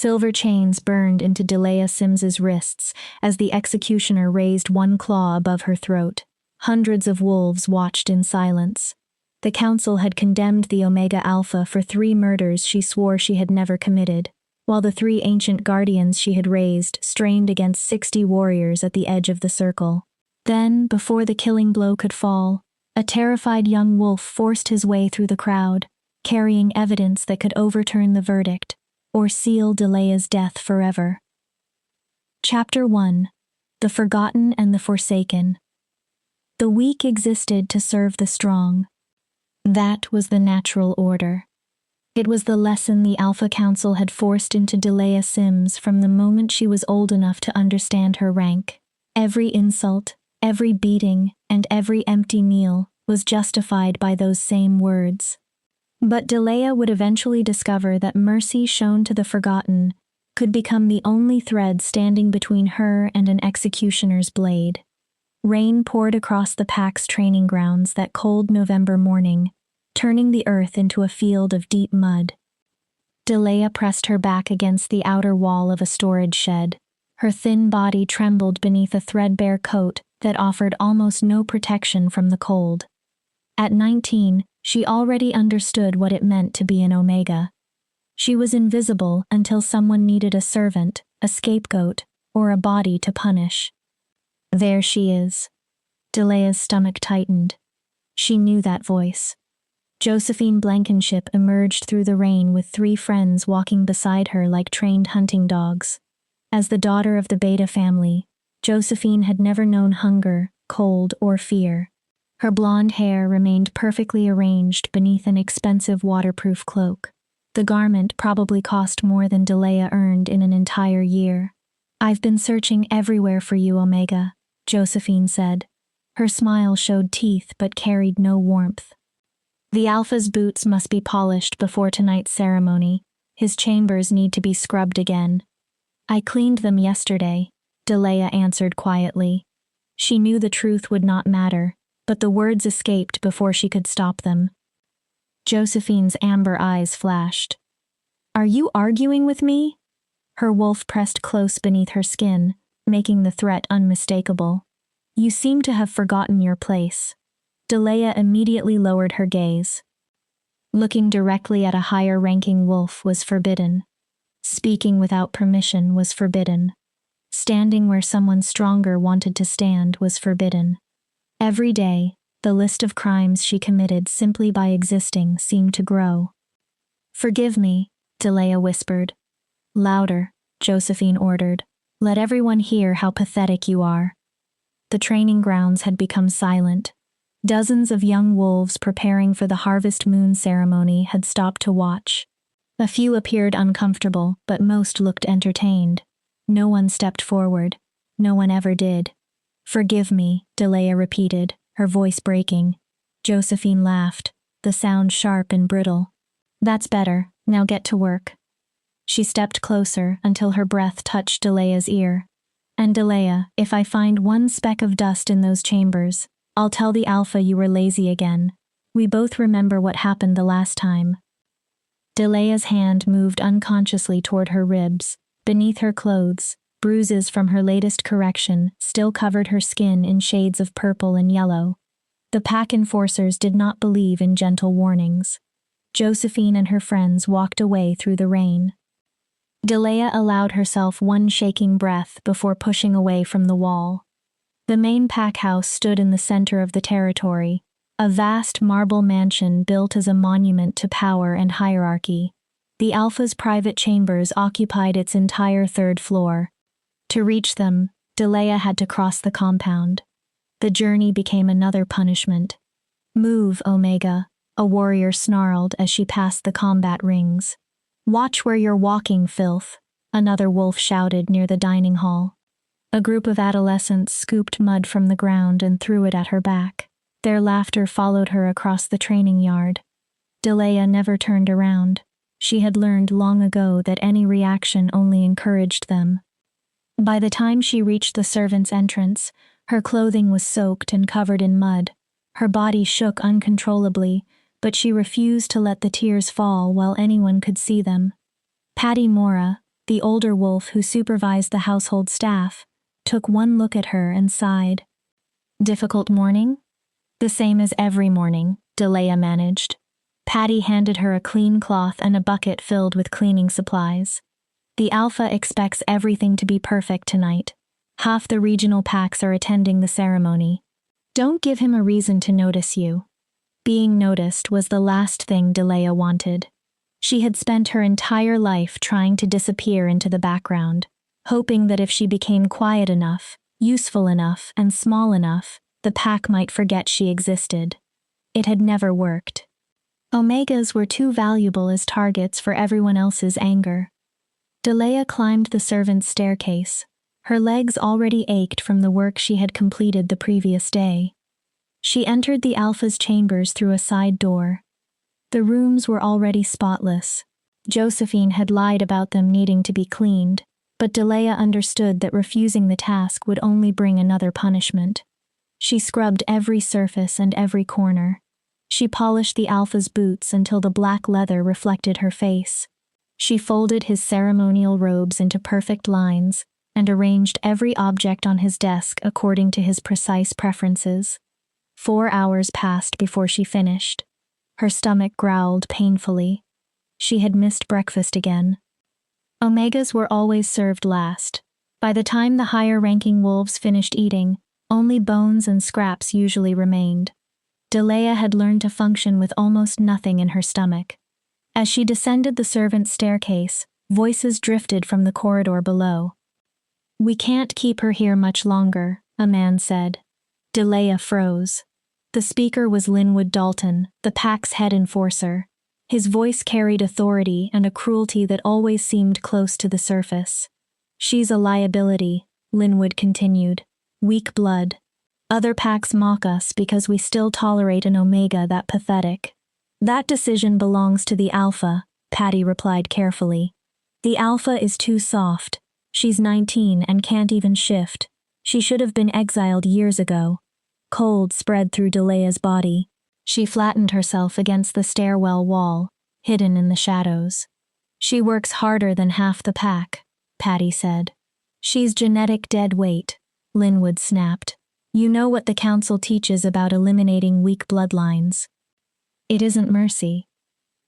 Silver chains burned into Delia Sims's wrists as the executioner raised one claw above her throat. Hundreds of wolves watched in silence. The council had condemned the Omega Alpha for 3 murders she swore she had never committed, while the 3 ancient guardians she had raised strained against 60 warriors at the edge of the circle. Then, before the killing blow could fall, a terrified young wolf forced his way through the crowd, carrying evidence that could overturn the verdict, or seal Delia's death forever. Chapter 1. The Forgotten and the Forsaken. The weak existed to serve the strong. That was the natural order. It was the lesson the Alpha Council had forced into Delia Sims from the moment she was old enough to understand her rank. Every insult, every beating, and every empty meal was justified by those same words. But Delia would eventually discover that mercy shown to the forgotten could become the only thread standing between her and an executioner's blade. Rain poured across the pack's training grounds that cold November morning, turning the earth into a field of deep mud. Delia pressed her back against the outer wall of a storage shed. Her thin body trembled beneath a threadbare coat that offered almost no protection from the cold. At 19, she already understood what it meant to be an Omega. She was invisible until someone needed a servant, a scapegoat, or a body to punish. There she is. Delia's stomach tightened. She knew that voice. Josephine Blankenship emerged through the rain with 3 friends walking beside her like trained hunting dogs. As the daughter of the Beta family, Josephine had never known hunger, cold, or fear. Her blonde hair remained perfectly arranged beneath an expensive waterproof cloak. The garment probably cost more than Delia earned in an entire year. "I've been searching everywhere for you, Omega," Josephine said. Her smile showed teeth but carried no warmth. "The Alpha's boots must be polished before tonight's ceremony. His chambers need to be scrubbed again." "I cleaned them yesterday," Delia answered quietly. She knew the truth would not matter, but the words escaped before she could stop them. Josephine's amber eyes flashed. "Are you arguing with me?" Her wolf pressed close beneath her skin, making the threat unmistakable. "You seem to have forgotten your place." Delia immediately lowered her gaze. Looking directly at a higher-ranking wolf was forbidden. Speaking without permission was forbidden. Standing where someone stronger wanted to stand was forbidden. Every day, the list of crimes she committed simply by existing seemed to grow. "Forgive me," Delia whispered. "Louder," Josephine ordered. "Let everyone hear how pathetic you are." The training grounds had become silent. Dozens of young wolves preparing for the Harvest Moon ceremony had stopped to watch. A few appeared uncomfortable, but most looked entertained. No one stepped forward. No one ever did. "Forgive me," Delia repeated, her voice breaking. Josephine laughed, the sound sharp and brittle. "That's better. Now get to work." She stepped closer until her breath touched Delia's ear. "And Delia, if I find one speck of dust in those chambers, I'll tell the Alpha you were lazy again. We both remember what happened the last time." Delia's hand moved unconsciously toward her ribs. Beneath her clothes, bruises from her latest correction still covered her skin in shades of purple and yellow. The pack enforcers did not believe in gentle warnings. Josephine and her friends walked away through the rain. Delia allowed herself one shaking breath before pushing away from the wall. The main pack house stood in the center of the territory, a vast marble mansion built as a monument to power and hierarchy. The Alpha's private chambers occupied its entire 3rd floor. To reach them, Delia had to cross the compound. The journey became another punishment. "Move, Omega," a warrior snarled as she passed the combat rings. "Watch where you're walking, filth," another wolf shouted near the dining hall. A group of adolescents scooped mud from the ground and threw it at her back. Their laughter followed her across the training yard. Delia never turned around. She had learned long ago that any reaction only encouraged them. By the time she reached the servants' entrance, her clothing was soaked and covered in mud. Her body shook uncontrollably, but she refused to let the tears fall while anyone could see them. Patty Mora, The older wolf who supervised the household staff took one look at her and sighed. Difficult morning? The same as every morning, Delia managed. Patty handed her a clean cloth and a bucket filled with cleaning supplies. The Alpha expects everything to be perfect tonight. Half the regional packs are attending the ceremony. Don't give him a reason to notice you. Being noticed was the last thing Delia wanted. She had spent her entire life trying to disappear into the background, hoping that if she became quiet enough, useful enough, and small enough, the pack might forget she existed. It had never worked. Omegas were too valuable as targets for everyone else's anger. Delia climbed the servants' staircase. Her legs already ached from the work she had completed the previous day. She entered the Alpha's chambers through a side door. The rooms were already spotless. Josephine had lied about them needing to be cleaned, but Delia understood that refusing the task would only bring another punishment. She scrubbed every surface and every corner. She polished the Alpha's boots until the black leather reflected her face. She folded his ceremonial robes into perfect lines and arranged every object on his desk according to his precise preferences. 4 hours passed before she finished. Her stomach growled painfully. She had missed breakfast again. Omegas were always served last. By the time the higher-ranking wolves finished eating, only bones and scraps usually remained. Delia had learned to function with almost nothing in her stomach. As she descended the servants' staircase, voices drifted from the corridor below. "We can't keep her here much longer," a man said. Delia froze. The speaker was Linwood Dalton, the pack's head enforcer. His voice carried authority and a cruelty that always seemed close to the surface. "She's a liability," Linwood continued. "Weak blood. Other packs mock us because we still tolerate an Omega that pathetic." "That decision belongs to the Alpha," Patty replied carefully. "The Alpha is too soft. She's 19 and can't even shift. She should have been exiled years ago." Cold spread through Delia's body. She flattened herself against the stairwell wall, hidden in the shadows. "She works harder than half the pack," Patty said. "She's genetic dead weight," Linwood snapped. "You know what the council teaches about eliminating weak bloodlines." "It isn't mercy."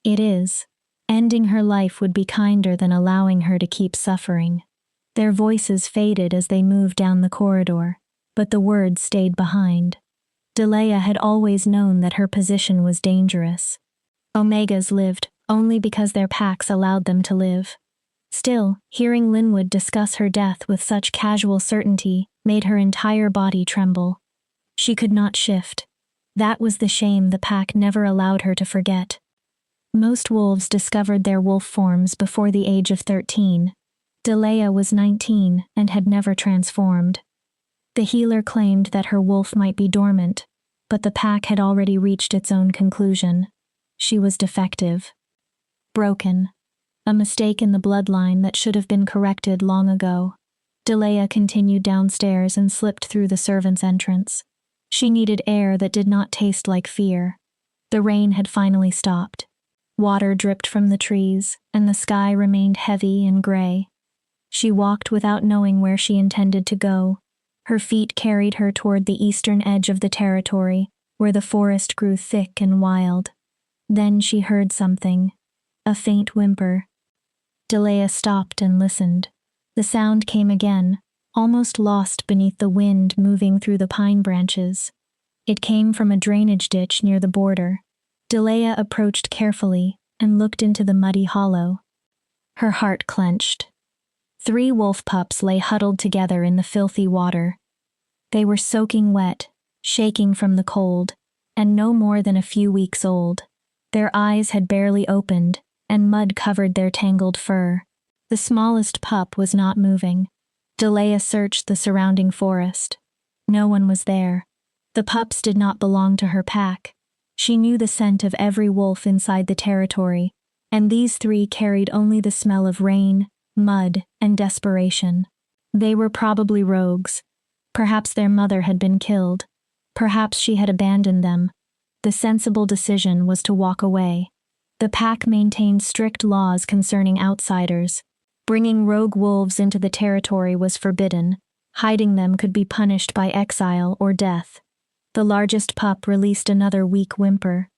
"It is. Ending her life would be kinder than allowing her to keep suffering." Their voices faded as they moved down the corridor, but the words stayed behind. Delia had always known that her position was dangerous. Omegas lived only because their packs allowed them to live. Still, hearing Linwood discuss her death with such casual certainty made her entire body tremble. She could not shift. That was the shame the pack never allowed her to forget. Most wolves discovered their wolf forms before the age of 13. Delia was 19 and had never transformed. The healer claimed that her wolf might be dormant, but the pack had already reached its own conclusion. She was defective. Broken. A mistake in the bloodline that should have been corrected long ago. Delia continued downstairs and slipped through the servants' entrance. She needed air that did not taste like fear. The rain had finally stopped. Water dripped from the trees, and the sky remained heavy and gray. She walked without knowing where she intended to go. Her feet carried her toward the eastern edge of the territory, where the forest grew thick and wild. Then she heard something. A faint whimper. Delia stopped and listened. The sound came again, almost lost beneath the wind moving through the pine branches. It came from a drainage ditch near the border. Delia approached carefully and looked into the muddy hollow. Her heart clenched. 3 wolf pups lay huddled together in the filthy water. They were soaking wet, shaking from the cold, and no more than a few weeks old. Their eyes had barely opened, and mud covered their tangled fur. The smallest pup was not moving. Delia searched the surrounding forest. No one was there. The pups did not belong to her pack. She knew the scent of every wolf inside the territory, and these 3 carried only the smell of rain, mud, and desperation. They were probably rogues. Perhaps their mother had been killed. Perhaps she had abandoned them. The sensible decision was to walk away. The pack maintained strict laws concerning outsiders. Bringing rogue wolves into the territory was forbidden. Hiding them could be punished by exile or death. The largest pup released another weak whimper.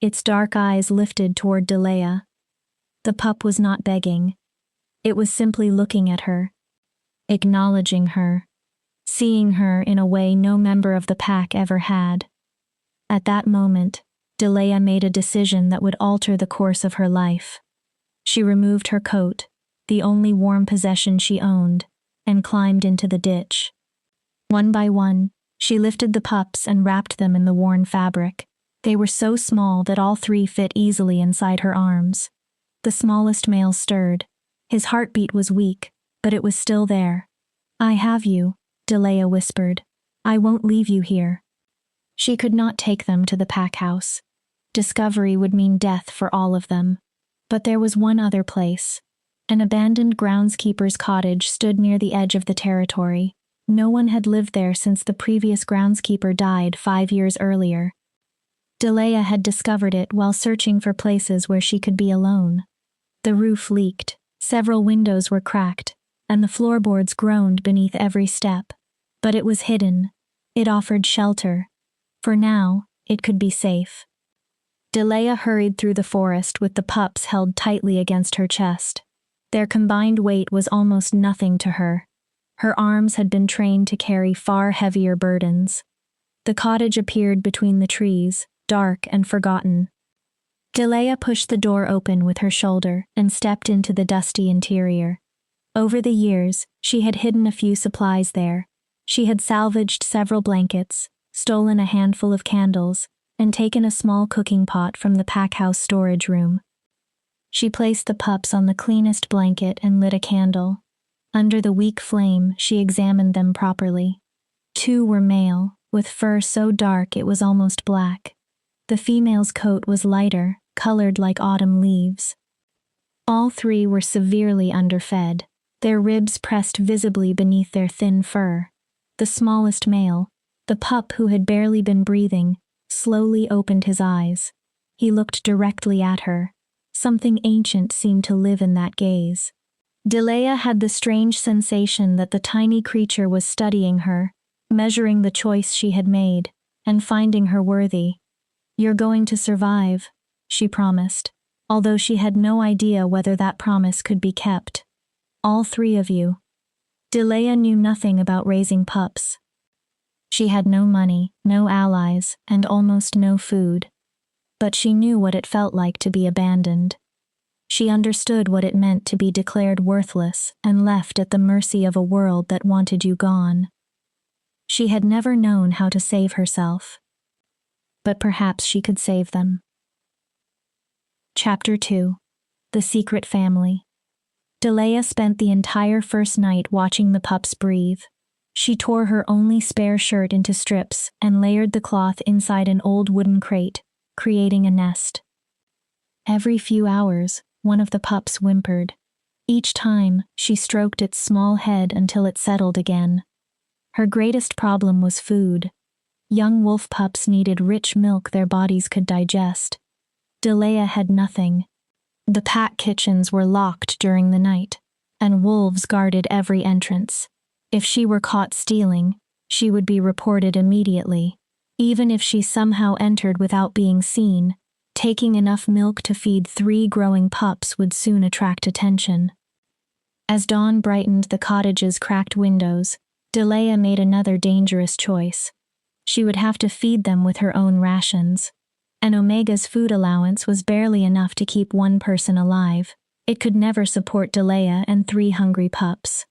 Its dark eyes lifted toward Delea. The pup was not begging. It was simply looking at her, acknowledging her, seeing her in a way no member of the pack ever had. At that moment, Delea made a decision that would alter the course of her life. She removed her coat, the only warm possession she owned, and climbed into the ditch. One by one, she lifted the pups and wrapped them in the worn fabric. They were so small that all three fit easily inside her arms. The smallest male stirred. His heartbeat was weak, but it was still there. "I have you," Delea whispered. "I won't leave you here." She could not take them to the pack house. Discovery would mean death for all of them. But there was one other place. An abandoned groundskeeper's cottage stood near the edge of the territory. No one had lived there since the previous groundskeeper died 5 years earlier. Delea had discovered it while searching for places where she could be alone. The roof leaked, several windows were cracked, and the floorboards groaned beneath every step. But it was hidden. It offered shelter. For now, it could be safe. Delea hurried through the forest with the pups held tightly against her chest. Their combined weight was almost nothing to her. Her arms had been trained to carry far heavier burdens. The cottage appeared between the trees, dark and forgotten. Delea pushed the door open with her shoulder and stepped into the dusty interior. Over the years, she had hidden a few supplies there. She had salvaged several blankets, stolen a handful of candles, and taken a small cooking pot from the pack house storage room. She placed the pups on the cleanest blanket and lit a candle. Under the weak flame, she examined them properly. 2 were male, with fur so dark it was almost black. The female's coat was lighter, colored like autumn leaves. All 3 were severely underfed, their ribs pressed visibly beneath their thin fur. The smallest male, the pup who had barely been breathing, slowly opened his eyes. He looked directly at her. Something ancient seemed to live in that gaze. Delea had the strange sensation that the tiny creature was studying her, measuring the choice she had made, and finding her worthy. "You're going to survive," she promised, although she had no idea whether that promise could be kept. "All 3 of you." Delea knew nothing about raising pups. She had no money, no allies, and almost no food. But she knew what it felt like to be abandoned. She understood what it meant to be declared worthless and left at the mercy of a world that wanted you gone. She had never known how to save herself. But perhaps she could save them. Chapter 2. The Secret Family. Delea spent the entire first night watching the pups breathe. She tore her only spare shirt into strips and layered the cloth inside an old wooden crate, creating a nest. Every few hours, one of the pups whimpered. Each time, she stroked its small head until it settled again. Her greatest problem was food. Young wolf pups needed rich milk their bodies could digest. Delea had nothing. The pack kitchens were locked during the night, and wolves guarded every entrance. If she were caught stealing, she would be reported immediately. Even if she somehow entered without being seen, taking enough milk to feed 3 growing pups would soon attract attention. As dawn brightened the cottage's cracked windows, Delea made another dangerous choice. She would have to feed them with her own rations. An Omega's food allowance was barely enough to keep one person alive. It could never support Delea and 3 hungry pups.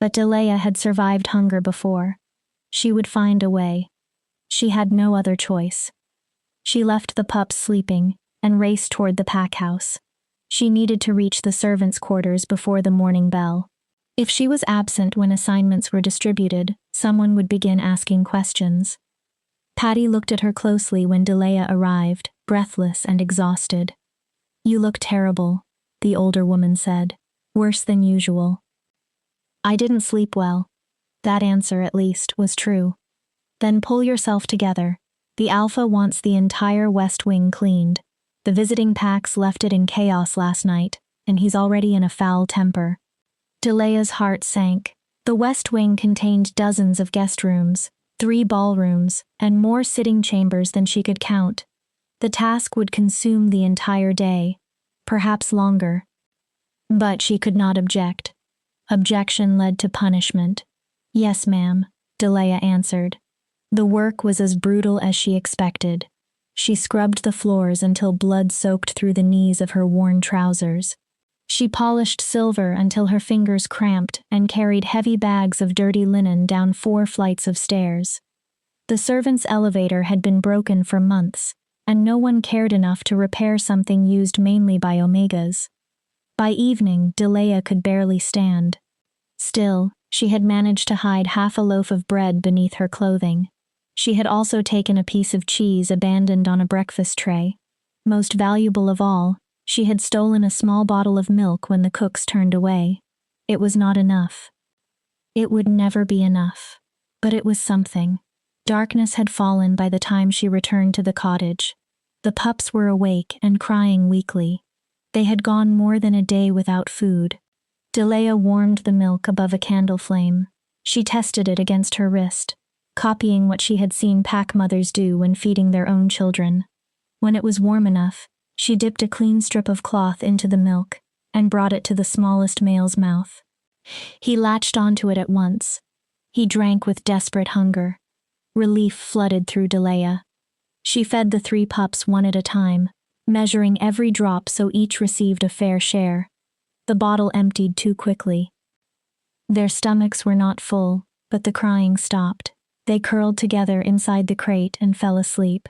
But Delea had survived hunger before. She would find a way. She had no other choice. She left the pups sleeping and raced toward the pack house. She needed to reach the servants' quarters before the morning bell. If she was absent when assignments were distributed, someone would begin asking questions. Patty looked at her closely when Delea arrived, breathless and exhausted. "You look terrible," the older woman said. "Worse than usual." "I didn't sleep well." That answer, at least, was true. "Then pull yourself together. The Alpha wants the entire West Wing cleaned. The visiting packs left it in chaos last night. and he's already in a foul temper. Delea's heart sank. The West Wing contained dozens of guest rooms, 3 ballrooms, and more sitting chambers than she could count. The task would consume the entire day, perhaps longer. But she could not object. Objection led to punishment. "Yes, ma'am," Delea answered. The work was as brutal as she expected. She scrubbed the floors until blood soaked through the knees of her worn trousers. She polished silver until her fingers cramped and carried heavy bags of dirty linen down 4 flights of stairs. The servants' elevator had been broken for months, and no one cared enough to repair something used mainly by Omegas. By evening, Delea could barely stand. Still, she had managed to hide half a loaf of bread beneath her clothing. She had also taken a piece of cheese abandoned on a breakfast tray. Most valuable of all, she had stolen a small bottle of milk when the cooks turned away. It was not enough. It would never be enough. But it was something. Darkness had fallen by the time she returned to the cottage. The pups were awake and crying weakly. They had gone more than a day without food. Delea warmed the milk above a candle flame. She tested it against her wrist, copying what she had seen pack mothers do when feeding their own children. When it was warm enough, she dipped a clean strip of cloth into the milk and brought it to the smallest male's mouth. He latched onto it at once. He drank with desperate hunger. Relief flooded through Delea. She fed the 3 pups one at a time, measuring every drop so each received a fair share. The bottle emptied too quickly. Their stomachs were not full, but the crying stopped. They curled together inside the crate and fell asleep.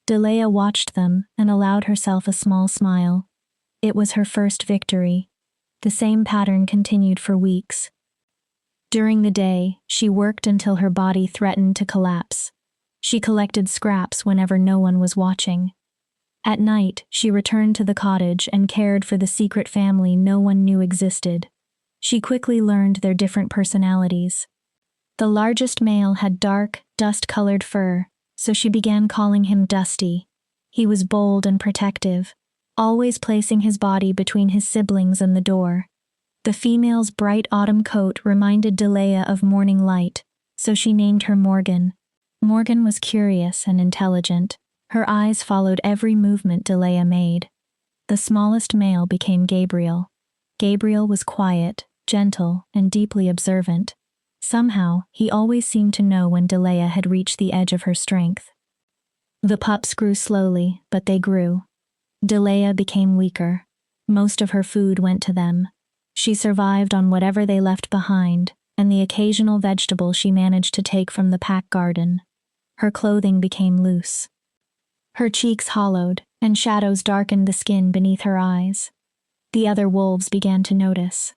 Delea watched them and allowed herself a small smile. It was her first victory. The same pattern continued for weeks. During the day, she worked until her body threatened to collapse. She collected scraps whenever no one was watching. At night, she returned to the cottage and cared for the secret family no one knew existed. She quickly learned their different personalities. The largest male had dark, dust-colored fur, so she began calling him Dusty. He was bold and protective, always placing his body between his siblings and the door. The female's bright autumn coat reminded Delea of morning light, so she named her Morgan. Morgan was curious and intelligent. Her eyes followed every movement Delea made. The smallest male became Gabriel. Gabriel was quiet, gentle, and deeply observant. Somehow, he always seemed to know when Delea had reached the edge of her strength. The pups grew slowly, but they grew. Delea became weaker. Most of her food went to them. She survived on whatever they left behind, and the occasional vegetable she managed to take from the pack garden. Her clothing became loose. Her cheeks hollowed, and shadows darkened the skin beneath her eyes. The other wolves began to notice.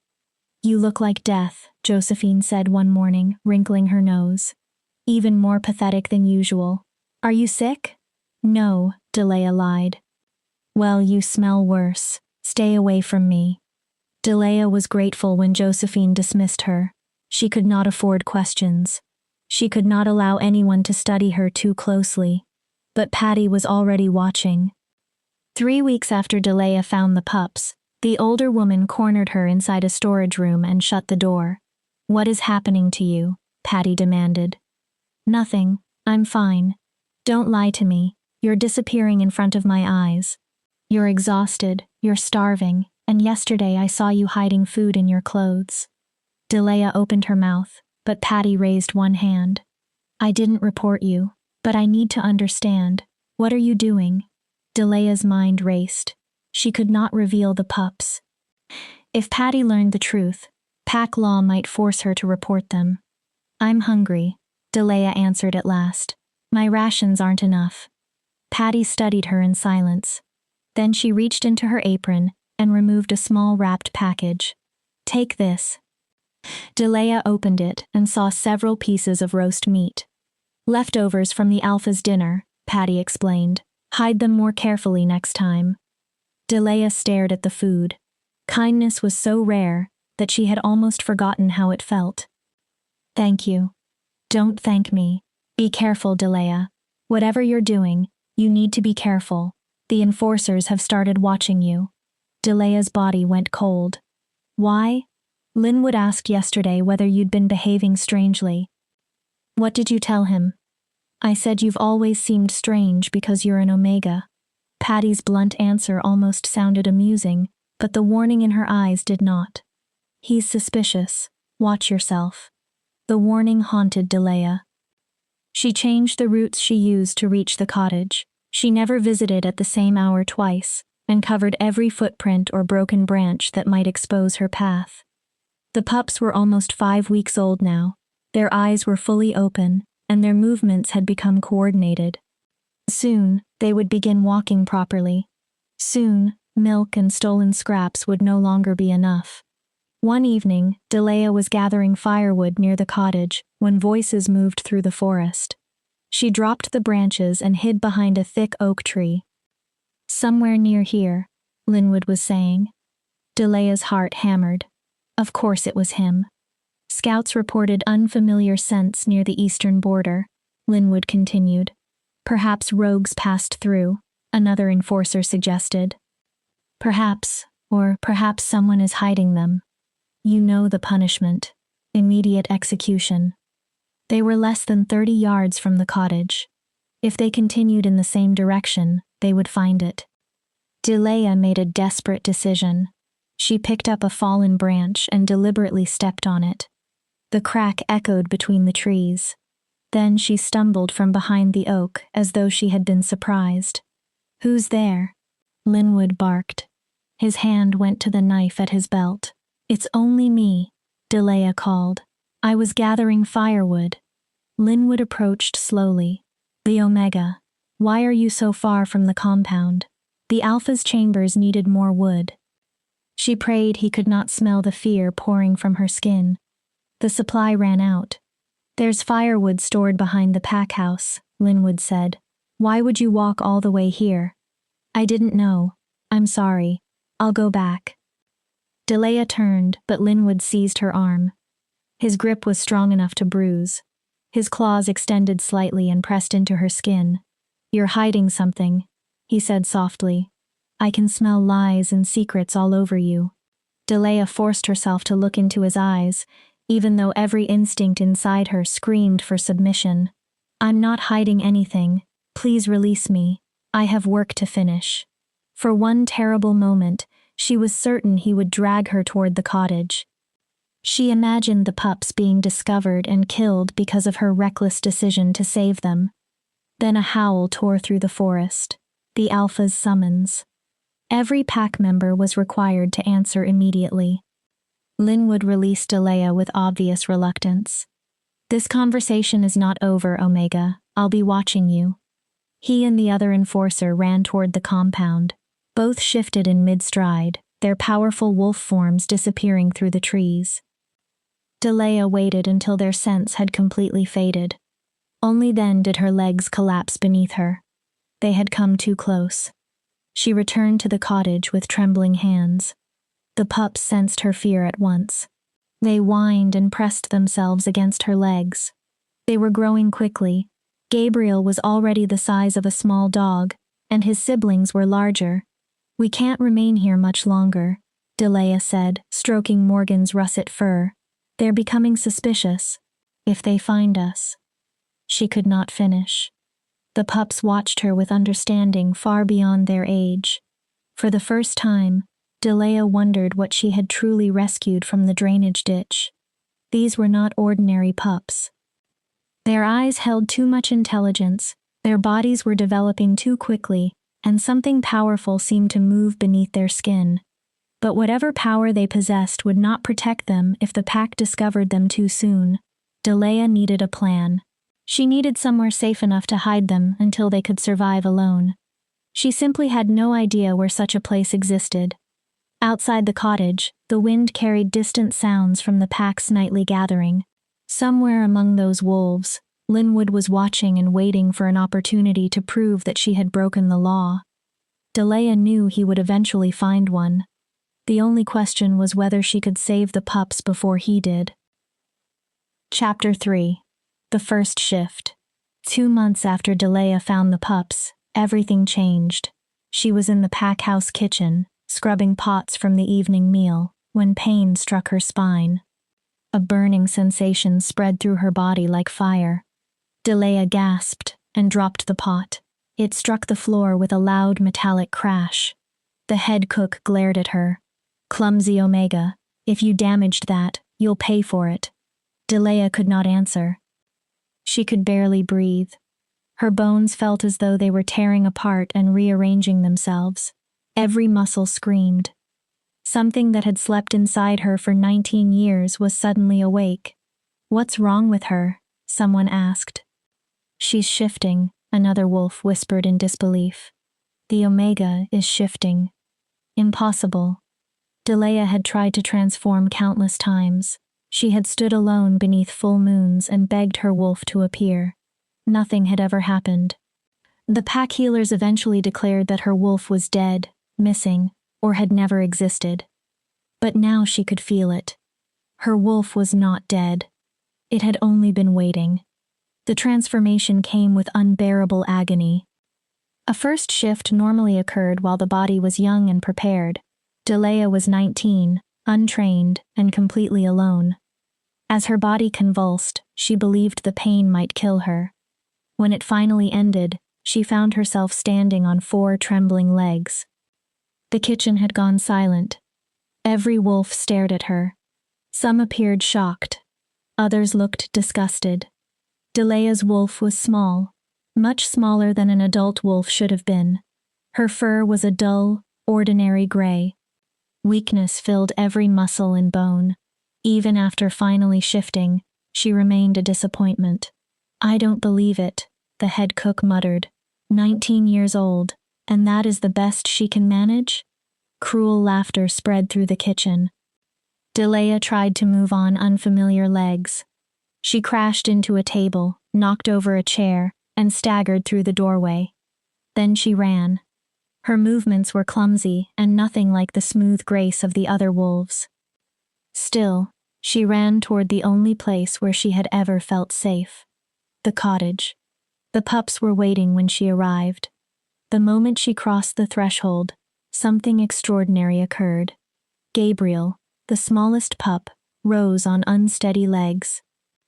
"You look like death," Josephine said one morning, wrinkling her nose. "Even more pathetic than usual. Are you sick?" "No," Delea lied. "Well, you smell worse. Stay away from me." Delea was grateful when Josephine dismissed her. She could not afford questions. She could not allow anyone to study her too closely. But Patty was already watching. 3 weeks after Delea found the pups, the older woman cornered her inside a storage room and shut the door. "What is happening to you?" Patty demanded. "Nothing. I'm fine. Don't lie to me. You're disappearing in front of my eyes. You're exhausted, you're starving, and yesterday I saw you hiding food in your clothes." Delea opened her mouth, but Patty raised one hand. "I didn't report you, but I need to understand. What are you doing?" Delea's mind raced. She could not reveal the pups. If Patty learned the truth, pack law might force her to report them. "I'm hungry," Delea answered at last. "My rations aren't enough." Patty studied her in silence. Then she reached into her apron and removed a small wrapped package. "Take this." Delea opened it and saw several pieces of roast meat. "Leftovers from the Alpha's dinner," Patty explained. "Hide them more carefully next time." Delea stared at the food. Kindness was so rare that she had almost forgotten how it felt. "Thank you." "Don't thank me. Be careful, Delea. Whatever you're doing, you need to be careful. The enforcers have started watching you." Delea's body went cold. Why? Linwood asked yesterday whether you'd been behaving strangely. What did you tell him? I said you've always seemed strange because you're an Omega. Patty's blunt answer almost sounded amusing, but the warning in her eyes did not. He's suspicious. Watch yourself. The warning haunted Delea. She changed the routes she used to reach the cottage. She never visited at the same hour twice, and covered every footprint or broken branch that might expose her path. The pups were almost 5 weeks old now. Their eyes were fully open, and their movements had become coordinated. Soon, they would begin walking properly. Soon, milk and stolen scraps would no longer be enough. One evening, Delea was gathering firewood near the cottage when voices moved through the forest. She dropped the branches and hid behind a thick oak tree. Somewhere near here, Linwood was saying. Delea's heart hammered. Of course it was him. Scouts reported unfamiliar scents near the eastern border, Linwood continued. Perhaps rogues passed through, another enforcer suggested. Perhaps someone is hiding them. You know the punishment. Immediate execution. They were less than 30 yards from the cottage. If they continued in the same direction, they would find it. Delea made a desperate decision. She picked up a fallen branch and deliberately stepped on it. The crack echoed between the trees. Then she stumbled from behind the oak as though she had been surprised. Who's there? Linwood barked. His hand went to the knife at his belt. It's only me, Delea called. I was gathering firewood. Linwood approached slowly. The Omega. Why are you so far from the compound? The Alpha's chambers needed more wood. She prayed he could not smell the fear pouring from her skin. The supply ran out. There's firewood stored behind the pack house, Linwood said. Why would you walk all the way here? I didn't know. I'm sorry. I'll go back. Delea turned, but Linwood seized her arm. His grip was strong enough to bruise. His claws extended slightly and pressed into her skin. You're hiding something, he said softly. I can smell lies and secrets all over you. Delea forced herself to look into his eyes, even though every instinct inside her screamed for submission. I'm not hiding anything. Please release me. I have work to finish. For one terrible moment, she was certain he would drag her toward the cottage. She imagined the pups being discovered and killed because of her reckless decision to save them. Then a howl tore through the forest. The Alpha's summons. Every pack member was required to answer immediately. Linwood released Delea with obvious reluctance. This conversation is not over, Omega. I'll be watching you. He and the other enforcer ran toward the compound. Both shifted in mid-stride, their powerful wolf forms disappearing through the trees. Delea waited until their scents had completely faded. Only then did her legs collapse beneath her. They had come too close. She returned to the cottage with trembling hands. The pups sensed her fear at once. They whined and pressed themselves against her legs. They were growing quickly. Gabriel was already the size of a small dog, and his siblings were larger. We can't remain here much longer, Delea said, stroking Morgan's russet fur. They're becoming suspicious. If they find us. She could not finish. The pups watched her with understanding far beyond their age. For the first time, Delea wondered what she had truly rescued from the drainage ditch. These were not ordinary pups. Their eyes held too much intelligence, their bodies were developing too quickly, and something powerful seemed to move beneath their skin. But whatever power they possessed would not protect them if the pack discovered them too soon. Delea needed a plan. She needed somewhere safe enough to hide them until they could survive alone. She simply had no idea where such a place existed. Outside the cottage, the wind carried distant sounds from the pack's nightly gathering. Somewhere among those wolves, Linwood was watching and waiting for an opportunity to prove that she had broken the law. Delea knew he would eventually find one. The only question was whether she could save the pups before he did. Chapter 3. The First Shift. 2 months after Delea found the pups, everything changed. She was in the pack house kitchen, scrubbing pots from the evening meal, when pain struck her spine. A burning sensation spread through her body like fire. Delea gasped and dropped the pot. It struck the floor with a loud metallic crash. The head cook glared at her. "Clumsy Omega, if you damaged that, you'll pay for it." Delea could not answer. She could barely breathe. Her bones felt as though they were tearing apart and rearranging themselves. Every muscle screamed. Something that had slept inside her for 19 years was suddenly awake. "What's wrong with her?" someone asked. "She's shifting," another wolf whispered in disbelief. "The Omega is shifting." Impossible. Delea had tried to transform countless times. She had stood alone beneath full moons and begged her wolf to appear. Nothing had ever happened. The pack healers eventually declared that her wolf was dead, missing, or had never existed. But now she could feel it. Her wolf was not dead. It had only been waiting. The transformation came with unbearable agony. A first shift normally occurred while the body was young and prepared. Delea was 19, untrained, and completely alone. As her body convulsed, she believed the pain might kill her. When it finally ended, she found herself standing on 4 trembling legs. The kitchen had gone silent. Every wolf stared at her. Some appeared shocked. Others looked disgusted. Delea's wolf was small, much smaller than an adult wolf should have been. Her fur was a dull, ordinary gray. Weakness filled every muscle and bone. Even after finally shifting, she remained a disappointment. "I don't believe it," the head cook muttered. 19 years old, and that is the best she can manage? Cruel laughter spread through the kitchen. Delea tried to move on unfamiliar legs. She crashed into a table, knocked over a chair, and staggered through the doorway. Then she ran. Her movements were clumsy and nothing like the smooth grace of the other wolves. Still, she ran toward the only place where she had ever felt safe. The cottage. The pups were waiting when she arrived. The moment she crossed the threshold, something extraordinary occurred. Gabriel, the smallest pup, rose on unsteady legs.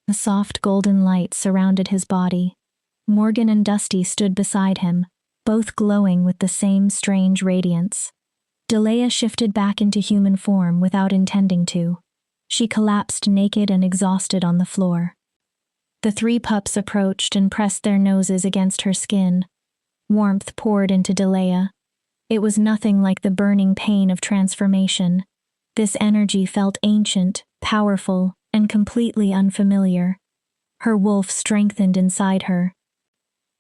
A soft golden light surrounded his body. Morgan and Dusty stood beside him, both glowing with the same strange radiance. Delea shifted back into human form without intending to. She collapsed naked and exhausted on the floor. The 3 pups approached and pressed their noses against her skin. Warmth poured into Delea. It was nothing like the burning pain of transformation. This energy felt ancient, powerful, and completely unfamiliar. Her wolf strengthened inside her.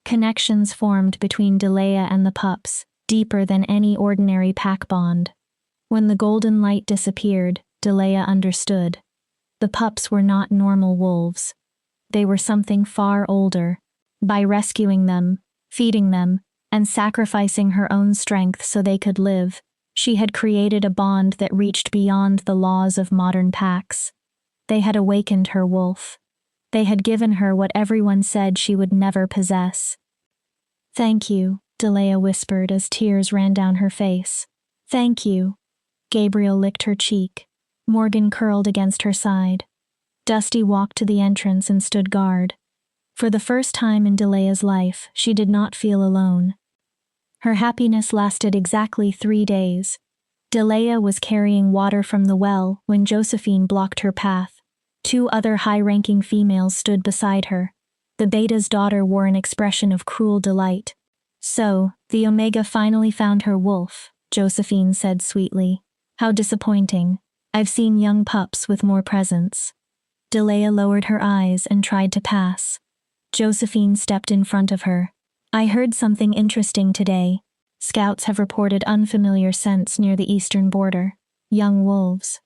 Connections formed between Delea and the pups, deeper than any ordinary pack bond. When the golden light disappeared, Delea understood. The pups were not normal wolves. They were something far older. By rescuing them, feeding them, and sacrificing her own strength so they could live, she had created a bond that reached beyond the laws of modern packs. They had awakened her wolf. They had given her what everyone said she would never possess. "Thank you," Delea whispered as tears ran down her face. "Thank you." Gabriel licked her cheek. Morgan curled against her side. Dusty walked to the entrance and stood guard. For the first time in Delea's life, she did not feel alone. Her happiness lasted exactly 3 days. Delea was carrying water from the well when Josephine blocked her path. 2 other high-ranking females stood beside her. The Beta's daughter wore an expression of cruel delight. "So, the Omega finally found her wolf," Josephine said sweetly. "How disappointing. I've seen young pups with more presence." Delea lowered her eyes and tried to pass. Josephine stepped in front of her. "I heard something interesting today. Scouts have reported unfamiliar scents near the eastern border. Young wolves."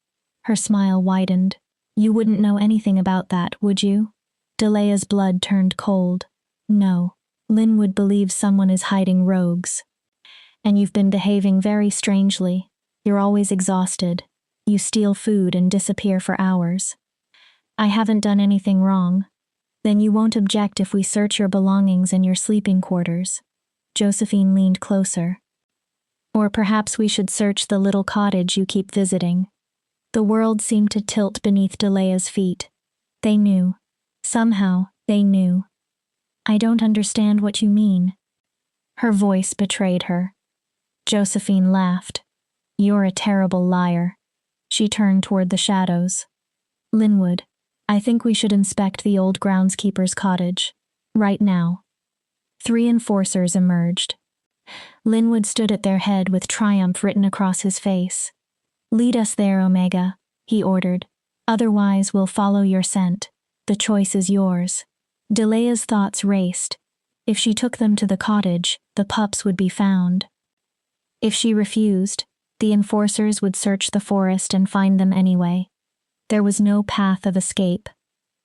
Her smile widened. "You wouldn't know anything about that, would you?" Delea's blood turned cold. "No. Linwood believes someone is hiding rogues. And you've been behaving very strangely. You're always exhausted. You steal food and disappear for hours." "I haven't done anything wrong." "Then you won't object if we search your belongings and your sleeping quarters." Josephine leaned closer. Or perhaps we should search the little cottage you keep visiting. The world seemed to tilt beneath Delea's feet. They knew. Somehow, they knew. I don't understand what you mean. Her voice betrayed her. Josephine laughed. You're a terrible liar. She turned toward the shadows. Linwood, I think we should inspect the old groundskeeper's cottage. Right now. 3 enforcers emerged. Linwood stood at their head with triumph written across his face. Lead us there, Omega, he ordered. Otherwise, we'll follow your scent. The choice is yours. Delea's thoughts raced. If she took them to the cottage, the pups would be found. If she refused, the enforcers would search the forest and find them anyway. There was no path of escape.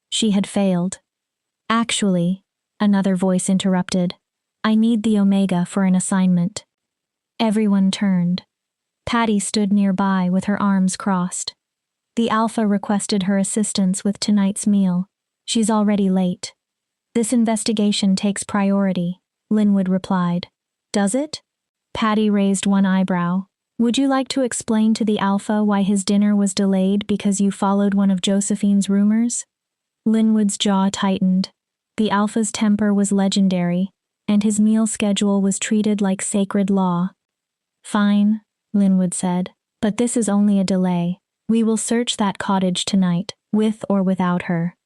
She had failed. Actually, another voice interrupted. I need the Omega for an assignment. Everyone turned. Patty stood nearby with her arms crossed. The Alpha requested her assistance with tonight's meal. She's already late. This investigation takes priority, Linwood replied. Does it? Patty raised one eyebrow. Would you like to explain to the Alpha why his dinner was delayed because you followed one of Josephine's rumors? Linwood's jaw tightened. The Alpha's temper was legendary, and his meal schedule was treated like sacred law. Fine, Linwood said, but this is only a delay. We will search that cottage tonight, with or without her.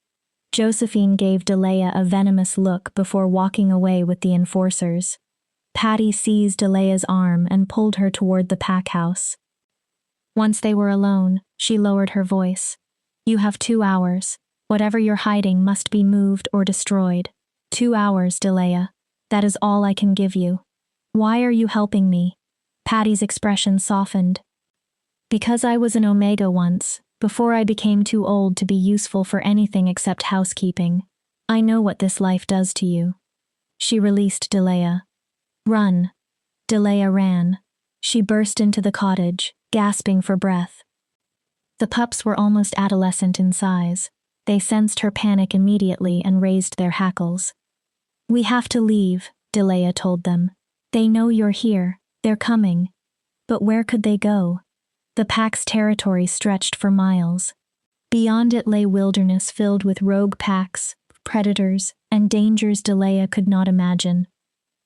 Josephine gave Delea a venomous look before walking away with the enforcers. Patty seized Delea's arm and pulled her toward the pack house. Once they were alone, she lowered her voice. You have 2 hours. Whatever you're hiding must be moved or destroyed. 2 hours, Delea. That is all I can give you. Why are you helping me? Patty's expression softened. Because I was an Omega once, before I became too old to be useful for anything except housekeeping. I know what this life does to you. She released Delea. Run. Delea ran. She burst into the cottage, gasping for breath. The pups were almost adolescent in size. They sensed her panic immediately and raised their hackles. We have to leave, Delea told them. They know you're here. They're coming. But where could they go? The pack's territory stretched for miles. Beyond it lay wilderness filled with rogue packs, predators, and dangers Delea could not imagine.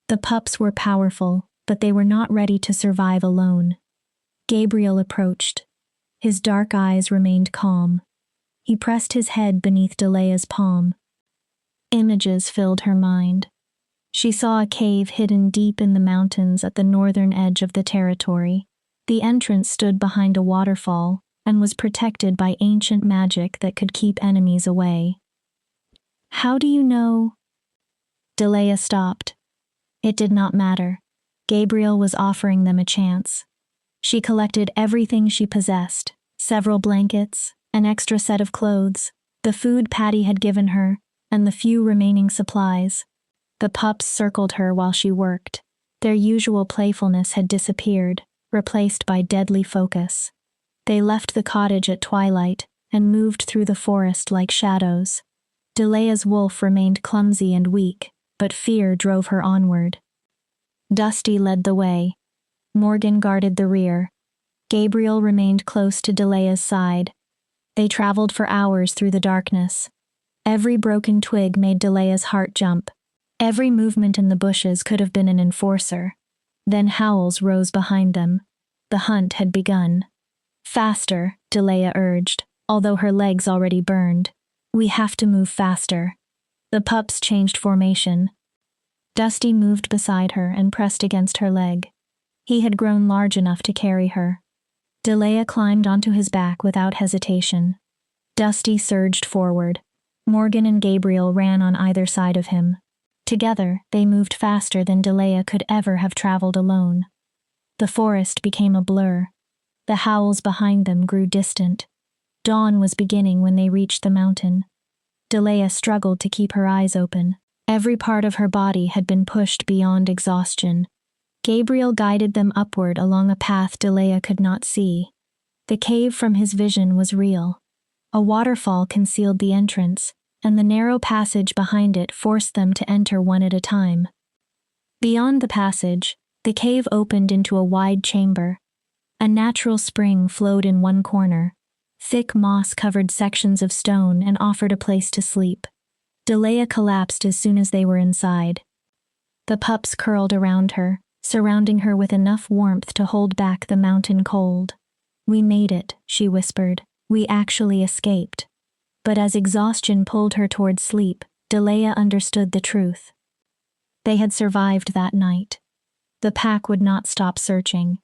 The pups were powerful, but they were not ready to survive alone. Gabriel approached. His dark eyes remained calm. He pressed his head beneath Delea's palm. Images filled her mind. She saw a cave hidden deep in the mountains at the northern edge of the territory. The entrance stood behind a waterfall and was protected by ancient magic that could keep enemies away. How do you know? Delea stopped. It did not matter. Gabriel was offering them a chance. She collected everything she possessed, several blankets, an extra set of clothes, the food Patty had given her, and the few remaining supplies. The pups circled her while she worked. Their usual playfulness had disappeared, replaced by deadly focus. They left the cottage at twilight and moved through the forest like shadows. Delea's wolf remained clumsy and weak, but fear drove her onward. Dusty led the way. Morgan guarded the rear. Gabriel remained close to Delea's side. They traveled for hours through the darkness. Every broken twig made Delea's heart jump. Every movement in the bushes could have been an enforcer. Then howls rose behind them. The hunt had begun. Faster, Delea urged, although her legs already burned. We have to move faster. The pups changed formation. Dusty moved beside her and pressed against her leg. He had grown large enough to carry her. Delea climbed onto his back without hesitation. Dusty surged forward. Morgan and Gabriel ran on either side of him. Together, they moved faster than Delea could ever have traveled alone. The forest became a blur. The howls behind them grew distant. Dawn was beginning when they reached the mountain. Delea struggled to keep her eyes open. Every part of her body had been pushed beyond exhaustion. Gabriel guided them upward along a path Delea could not see. The cave from his vision was real. A waterfall concealed the entrance, and the narrow passage behind it forced them to enter one at a time. Beyond the passage, The cave opened into a wide chamber. A natural spring flowed in one corner. Thick moss covered sections of stone and offered a place to sleep. Delea collapsed as soon as they were inside. The pups curled around her, surrounding her with enough warmth to hold back the mountain cold. "We made it," she whispered. "We actually escaped." But as exhaustion pulled her toward sleep, Delea understood the truth. They had survived that night. The pack would not stop searching.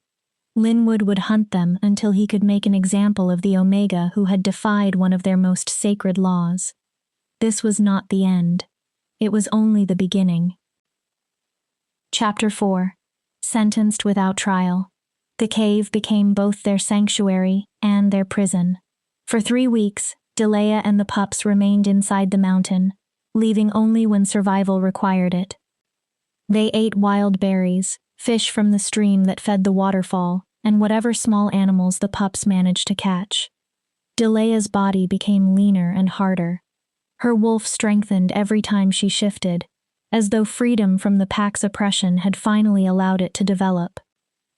Linwood would hunt them until he could make an example of the Omega who had defied one of their most sacred laws. This was not the end. It was only the beginning. Chapter 4. Sentenced without trial. The cave became both their sanctuary and their prison. For 3 weeks, Delea and the pups remained inside the mountain, leaving only when survival required it. They ate wild berries, fish from the stream that fed the waterfall, and whatever small animals the pups managed to catch. Delea's body became leaner and harder. Her wolf strengthened every time she shifted, as though freedom from the pack's oppression had finally allowed it to develop.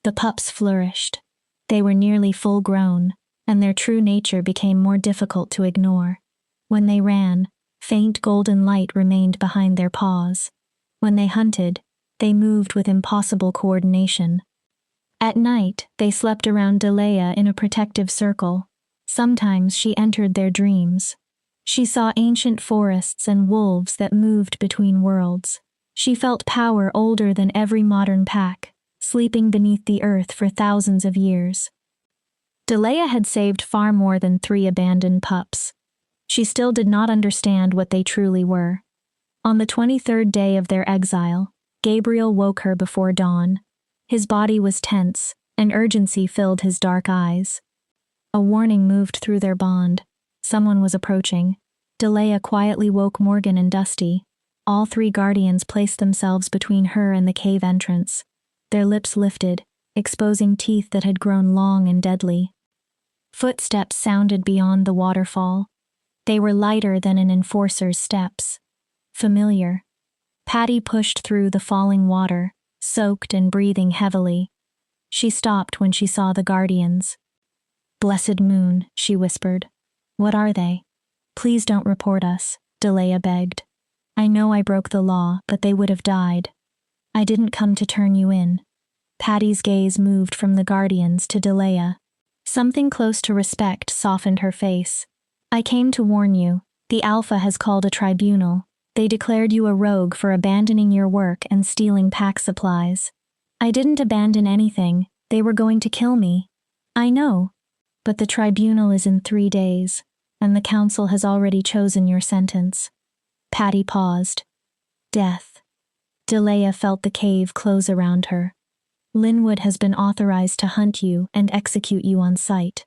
The pups flourished. They were nearly full-grown, and their true nature became more difficult to ignore. When they ran, faint golden light remained behind their paws. When they hunted, they moved with impossible coordination. At night, they slept around Delea in a protective circle. Sometimes she entered their dreams. She saw ancient forests and wolves that moved between worlds. She felt power older than every modern pack, sleeping beneath the earth for thousands of years. Delea had saved far more than 3 abandoned pups. She still did not understand what they truly were. On the 23rd day of their exile, Gabriel woke her before dawn. His body was tense, and urgency filled his dark eyes. A warning moved through their bond. Someone was approaching. Delea quietly woke Morgan and Dusty. All 3 guardians placed themselves between her and the cave entrance. Their lips lifted, exposing teeth that had grown long and deadly. Footsteps sounded beyond the waterfall. They were lighter than an enforcer's steps. Familiar. Patty pushed through the falling water, soaked and breathing heavily. She stopped when she saw the guardians. "Blessed moon," she whispered. "What are they?" "Please don't report us," Delea begged. "I know I broke the law, but they would have died. I didn't come to turn you in." Patty's gaze moved from the guardians to Delea. Something close to respect softened her face. "I came to warn you. The Alpha has called a tribunal. They declared you a rogue for abandoning your work and stealing pack supplies." "I didn't abandon anything. They were going to kill me." "I know. But the tribunal is in 3 days, and the council has already chosen your sentence." Patty paused. "Death." Delea felt the cave close around her. "Linwood has been authorized to hunt you and execute you on sight."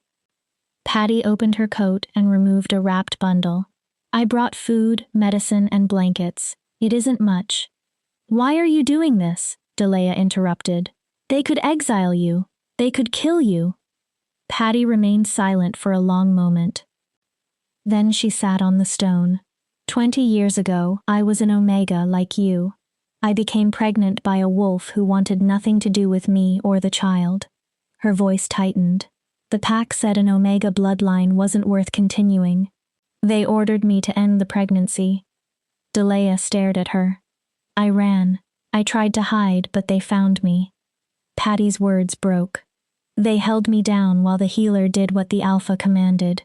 Patty opened her coat and removed a wrapped bundle. "I brought food, medicine, and blankets. It isn't much." "Why are you doing this?" Delea interrupted. "They could exile you. They could kill you." Patty remained silent for a long moment. Then she sat on the stone. 20 years ago, I was an Omega like you. I became pregnant by a wolf who wanted nothing to do with me or the child." Her voice tightened. "The pack said an Omega bloodline wasn't worth continuing. They ordered me to end the pregnancy." Delea stared at her. "I ran. I tried to hide, but they found me." Patty's words broke. "They held me down while the healer did what the Alpha commanded."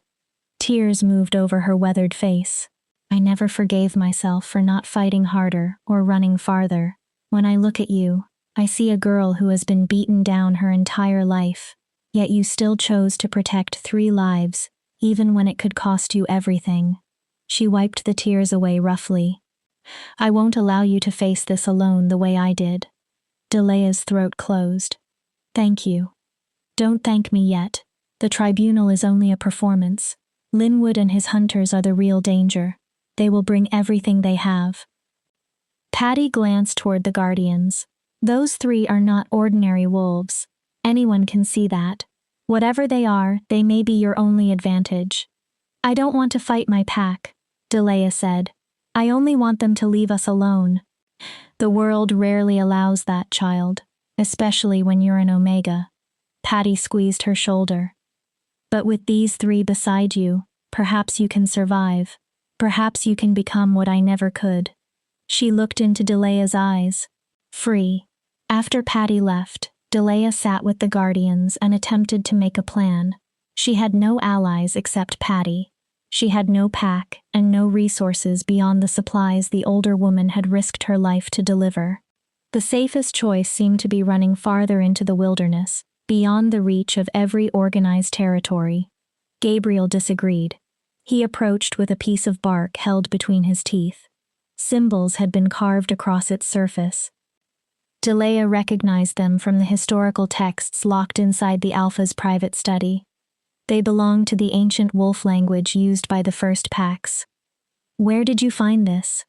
Tears moved over her weathered face. "I never forgave myself for not fighting harder or running farther. When I look at you, I see a girl who has been beaten down her entire life, yet you still chose to protect 3 lives, even when it could cost you everything." She wiped the tears away roughly. "I won't allow you to face this alone the way I did." Delea's throat closed. "Thank you." "Don't thank me yet. The tribunal is only a performance. Linwood and his hunters are the real danger. They will bring everything they have." Patty glanced toward the guardians. "Those 3 are not ordinary wolves. Anyone can see that. Whatever they are, they may be your only advantage." "I don't want to fight my pack," Delea said. "I only want them to leave us alone." "The world rarely allows that, child. especially when you're an Omega. Patty squeezed her shoulder. But with these three beside you, perhaps you can survive. Perhaps you can become what I never could. She looked into Delea's eyes. Free. After Patty left, Delea sat with the Guardians and attempted to make a plan. She had no allies except Patty. She had no pack and no resources beyond the supplies the older woman had risked her life to deliver. The safest choice seemed to be running farther into the wilderness, beyond the reach of every organized territory. Gabriel disagreed. He approached with a piece of bark held between his teeth. Symbols had been carved across its surface. Delea recognized them from the historical texts locked inside the Alpha's private study. They belonged to the ancient wolf language used by the first packs. Where did you find this?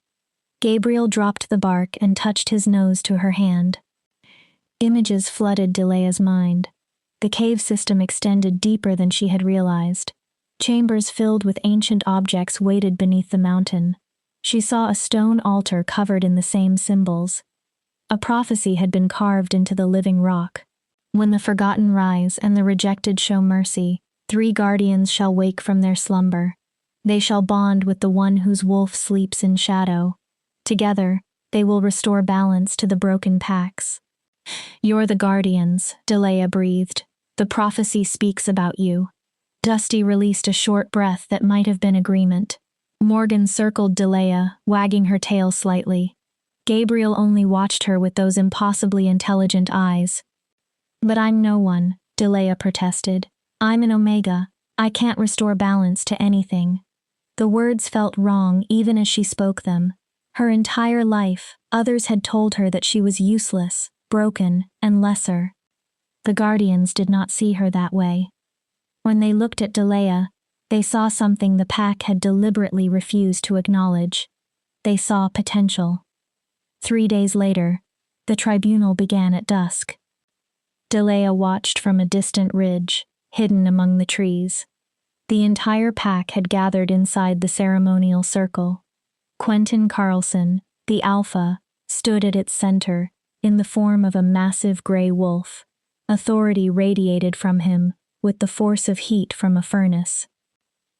Gabriel dropped the bark and touched his nose to her hand. Images flooded Delea's mind. The cave system extended deeper than she had realized. Chambers filled with ancient objects waited beneath the mountain. She saw a stone altar covered in the same symbols. A prophecy had been carved into the living rock. When the forgotten rise and the rejected show mercy, 3 guardians shall wake from their slumber. They shall bond with the one whose wolf sleeps in shadow. Together, they will restore balance to the broken packs. You're the guardians, Delea breathed. The prophecy speaks about you. Dusty released a short breath that might have been agreement. Morgan circled Delea, wagging her tail slightly. Gabriel only watched her with those impossibly intelligent eyes. But I'm no one, Delea protested. I'm an Omega. I can't restore balance to anything. The words felt wrong even as she spoke them. Her entire life, others had told her that she was useless, broken, and lesser. The Guardians did not see her that way. When they looked at Delea, they saw something the pack had deliberately refused to acknowledge. They saw potential. 3 days later, the tribunal began at dusk. Delea watched from a distant ridge, hidden among the trees. The entire pack had gathered inside the ceremonial circle. Quentin Carlson, the Alpha, stood at its center, in the form of a massive gray wolf. Authority radiated from him, with the force of heat from a furnace.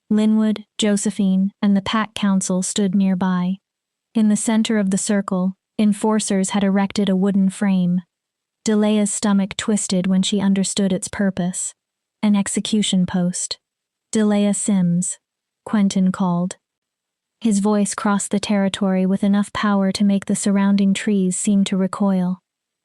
Linwood, Josephine, and the pack council stood nearby. In the center of the circle, enforcers had erected a wooden frame. Delea's stomach twisted when she understood its purpose. An execution post. Delea Sims, Quentin called. His voice crossed the territory with enough power to make the surrounding trees seem to recoil.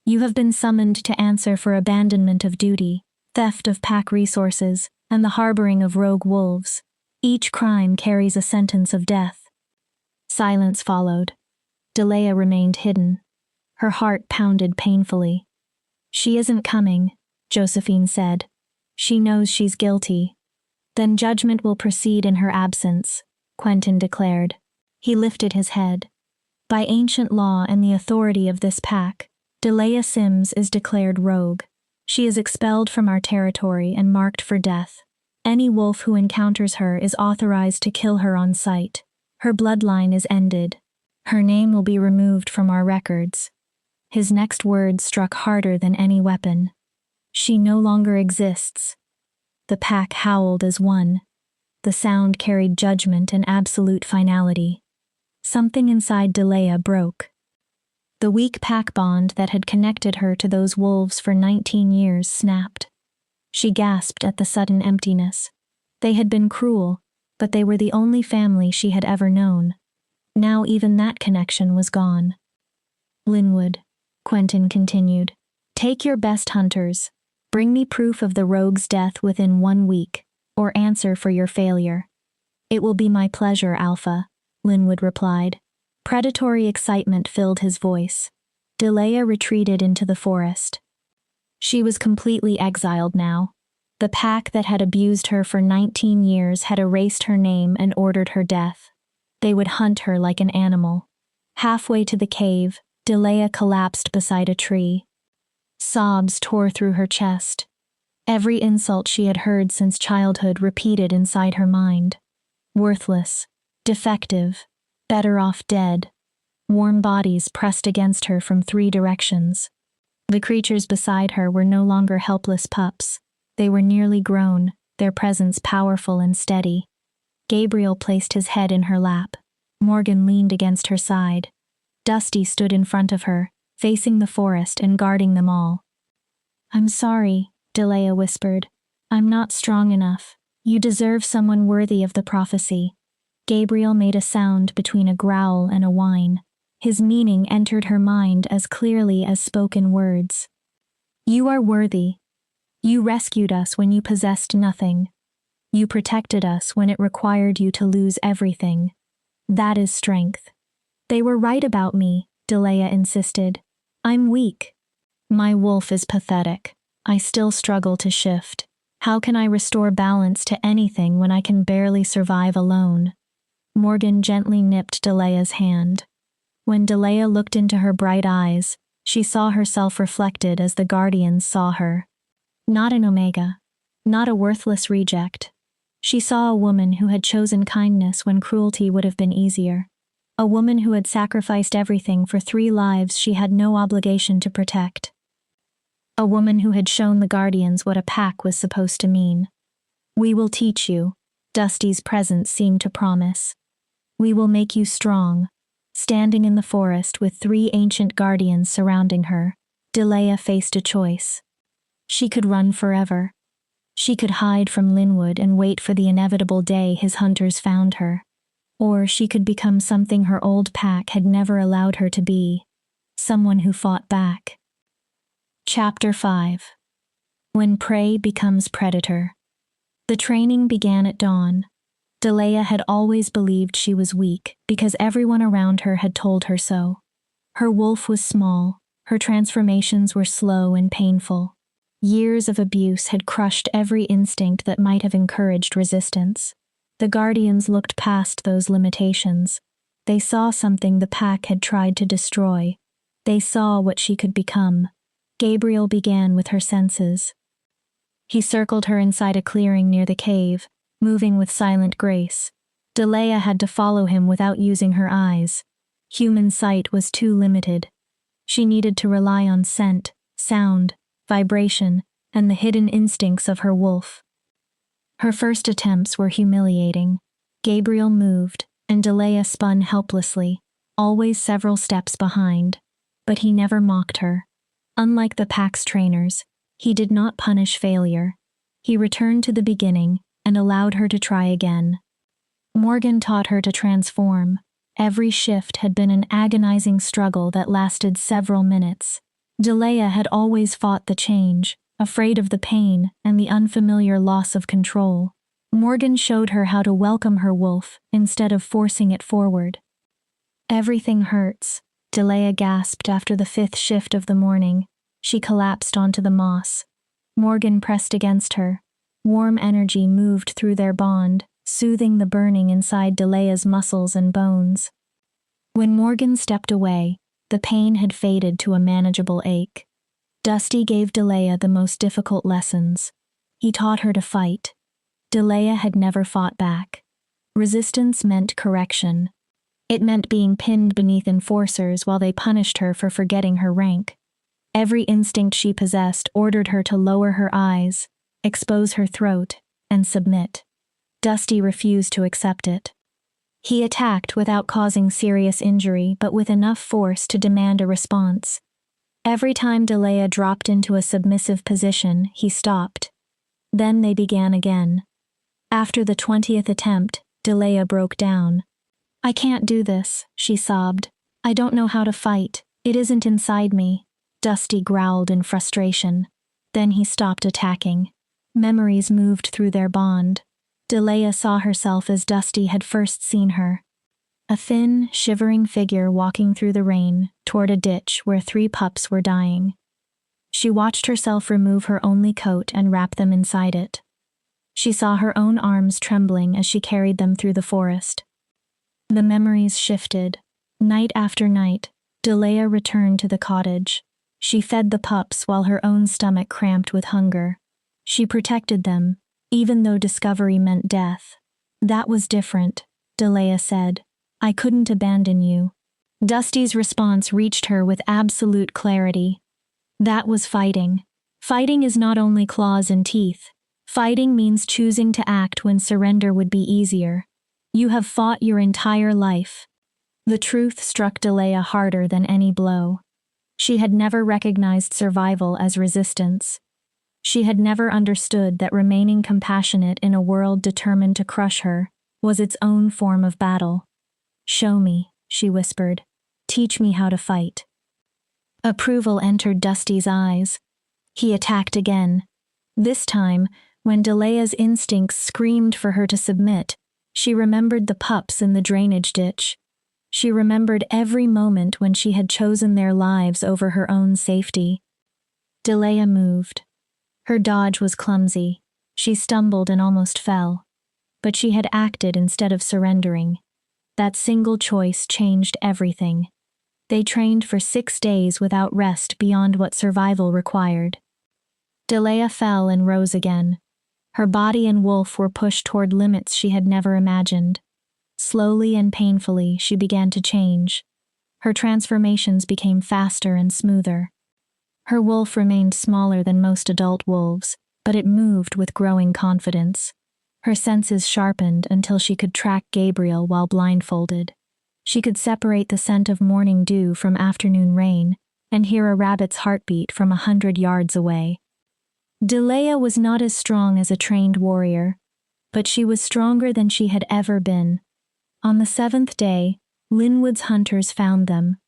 You have been summoned to answer for abandonment of duty, theft of pack resources, and the harboring of rogue wolves. Each crime carries a sentence of death. Silence followed. Delea remained hidden. Her heart pounded painfully. She isn't coming, Josephine said. She knows she's guilty. Then judgment will proceed in her absence, Quentin declared. He lifted his head. By ancient law and the authority of this pack, Delea Sims is declared rogue. She is expelled from our territory and marked for death. Any wolf who encounters her is authorized to kill her on sight. Her bloodline is ended. Her name will be removed from our records. His next words struck harder than any weapon. She no longer exists. The pack howled as one. The sound carried judgment and absolute finality. Something inside Delea broke. The weak pack bond that had connected her to those wolves for 19 years snapped. She gasped at the sudden emptiness. They had been cruel, but they were the only family she had ever known. Now even that connection was gone. Linwood, Quentin continued, take your best hunters. Bring me proof of the rogue's death within 1 week, or answer for your failure. It will be my pleasure, Alpha, Linwood replied. Predatory excitement filled his voice. Delea retreated into the forest. She was completely exiled now. The pack that had abused her for 19 years had erased her name and ordered her death. They would hunt her like an animal. Halfway to the cave, Delea collapsed beside a tree. Sobs tore through her chest. Every insult she had heard since childhood repeated inside her mind. Worthless, defective, better off dead. Warm bodies pressed against her from 3 directions. The creatures beside her were no longer helpless pups. They were nearly grown, their presence powerful and steady. Gabriel placed his head in her lap. Morgan leaned against her side. Dusty stood in front of her, facing the forest and guarding them all. "I'm sorry," Delea whispered. "I'm not strong enough. You deserve someone worthy of the prophecy." Gabriel made a sound between a growl and a whine. His meaning entered her mind as clearly as spoken words. "You are worthy. You rescued us when you possessed nothing. You protected us when it required you to lose everything. That is strength." "They were right about me," Delea insisted. "I'm weak. My wolf is pathetic. I still struggle to shift. How can I restore balance to anything when I can barely survive alone?" Morgan gently nipped Delea's hand. When Delea looked into her bright eyes, she saw herself reflected as the guardians saw her. Not an omega. Not a worthless reject. She saw a woman who had chosen kindness when cruelty would have been easier. A woman who had sacrificed everything for 3 lives she had no obligation to protect. A woman who had shown the guardians what a pack was supposed to mean. "We will teach you," Dusty's presence seemed to promise. "We will make you strong." Standing in the forest with 3 ancient guardians surrounding her, Delea faced a choice. She could run forever. She could hide from Linwood and wait for the inevitable day his hunters found her. Or she could become something her old pack had never allowed her to be. Someone who fought back. Chapter 5. When Prey Becomes Predator. The training began at dawn. Delea had always believed she was weak because everyone around her had told her so. Her wolf was small, her transformations were slow and painful. Years of abuse had crushed every instinct that might have encouraged resistance. The guardians looked past those limitations. They saw something the pack had tried to destroy. They saw what she could become. Gabriel began with her senses. He circled her inside a clearing near the cave, moving with silent grace. Delea had to follow him without using her eyes. Human sight was too limited. She needed to rely on scent, sound, vibration, and the hidden instincts of her wolf. Her first attempts were humiliating. Gabriel moved, and Delea spun helplessly, always several steps behind. But he never mocked her. Unlike the pack's trainers, he did not punish failure. He returned to the beginning and allowed her to try again. Morgan taught her to transform. Every shift had been an agonizing struggle that lasted several minutes. Delea had always fought the change, afraid of the pain and the unfamiliar loss of control. Morgan showed her how to welcome her wolf instead of forcing it forward. "Everything hurts," Delea gasped after the 5th shift of the morning. She collapsed onto the moss. Morgan pressed against her. Warm energy moved through their bond, soothing the burning inside Delea's muscles and bones. When Morgan stepped away, the pain had faded to a manageable ache. Dusty gave Delea the most difficult lessons. He taught her to fight. Delea had never fought back. Resistance meant correction. It meant being pinned beneath enforcers while they punished her for forgetting her rank. Every instinct she possessed ordered her to lower her eyes, expose her throat, and submit. Dusty refused to accept it. He attacked without causing serious injury but with enough force to demand a response. Every time Delea dropped into a submissive position, he stopped. Then they began again. After the 20th attempt, Delea broke down. "I can't do this," she sobbed. "I don't know how to fight. It isn't inside me." Dusty growled in frustration. Then he stopped attacking. Memories moved through their bond. Delea saw herself as Dusty had first seen her. A thin, shivering figure walking through the rain toward a ditch where 3 pups were dying. She watched herself remove her only coat and wrap them inside it. She saw her own arms trembling as she carried them through the forest. The memories shifted. Night after night, Delea returned to the cottage. She fed the pups while her own stomach cramped with hunger. She protected them, even though discovery meant death. "That was different," Delea said. "I couldn't abandon you." Dusty's response reached her with absolute clarity. That was fighting. Fighting is not only claws and teeth. Fighting means choosing to act when surrender would be easier. You have fought your entire life. The truth struck Delea harder than any blow. She had never recognized survival as resistance. She had never understood that remaining compassionate in a world determined to crush her was its own form of battle. "Show me," she whispered. "Teach me how to fight." Approval entered Dusty's eyes. He attacked again. This time, when Delea's instincts screamed for her to submit, she remembered the pups in the drainage ditch. She remembered every moment when she had chosen their lives over her own safety. Delea moved. Her dodge was clumsy. She stumbled and almost fell. But she had acted instead of surrendering. That single choice changed everything. They trained for 6 days without rest beyond what survival required. Delea fell and rose again. Her body and wolf were pushed toward limits she had never imagined. Slowly and painfully, she began to change. Her transformations became faster and smoother. Her wolf remained smaller than most adult wolves, but it moved with growing confidence. Her senses sharpened until she could track Gabriel while blindfolded. She could separate the scent of morning dew from afternoon rain and hear a rabbit's heartbeat from 100 yards away. Delea was not as strong as a trained warrior, but she was stronger than she had ever been. On the 7th day, Linwood's hunters found them.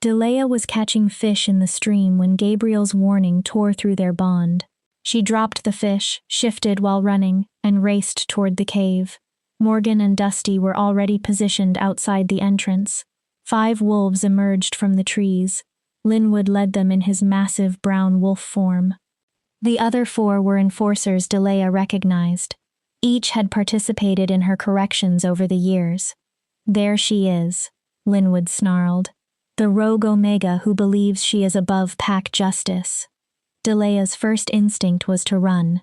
Delea was catching fish in the stream when Gabriel's warning tore through their bond. She dropped the fish, shifted while running, and raced toward the cave. Morgan and Dusty were already positioned outside the entrance. 5 wolves emerged from the trees. Linwood led them in his massive brown wolf form. The other 4 were enforcers Delea recognized. Each had participated in her corrections over the years. "There she is," Linwood snarled. "The rogue Omega who believes she is above pack justice." Delea's first instinct was to run.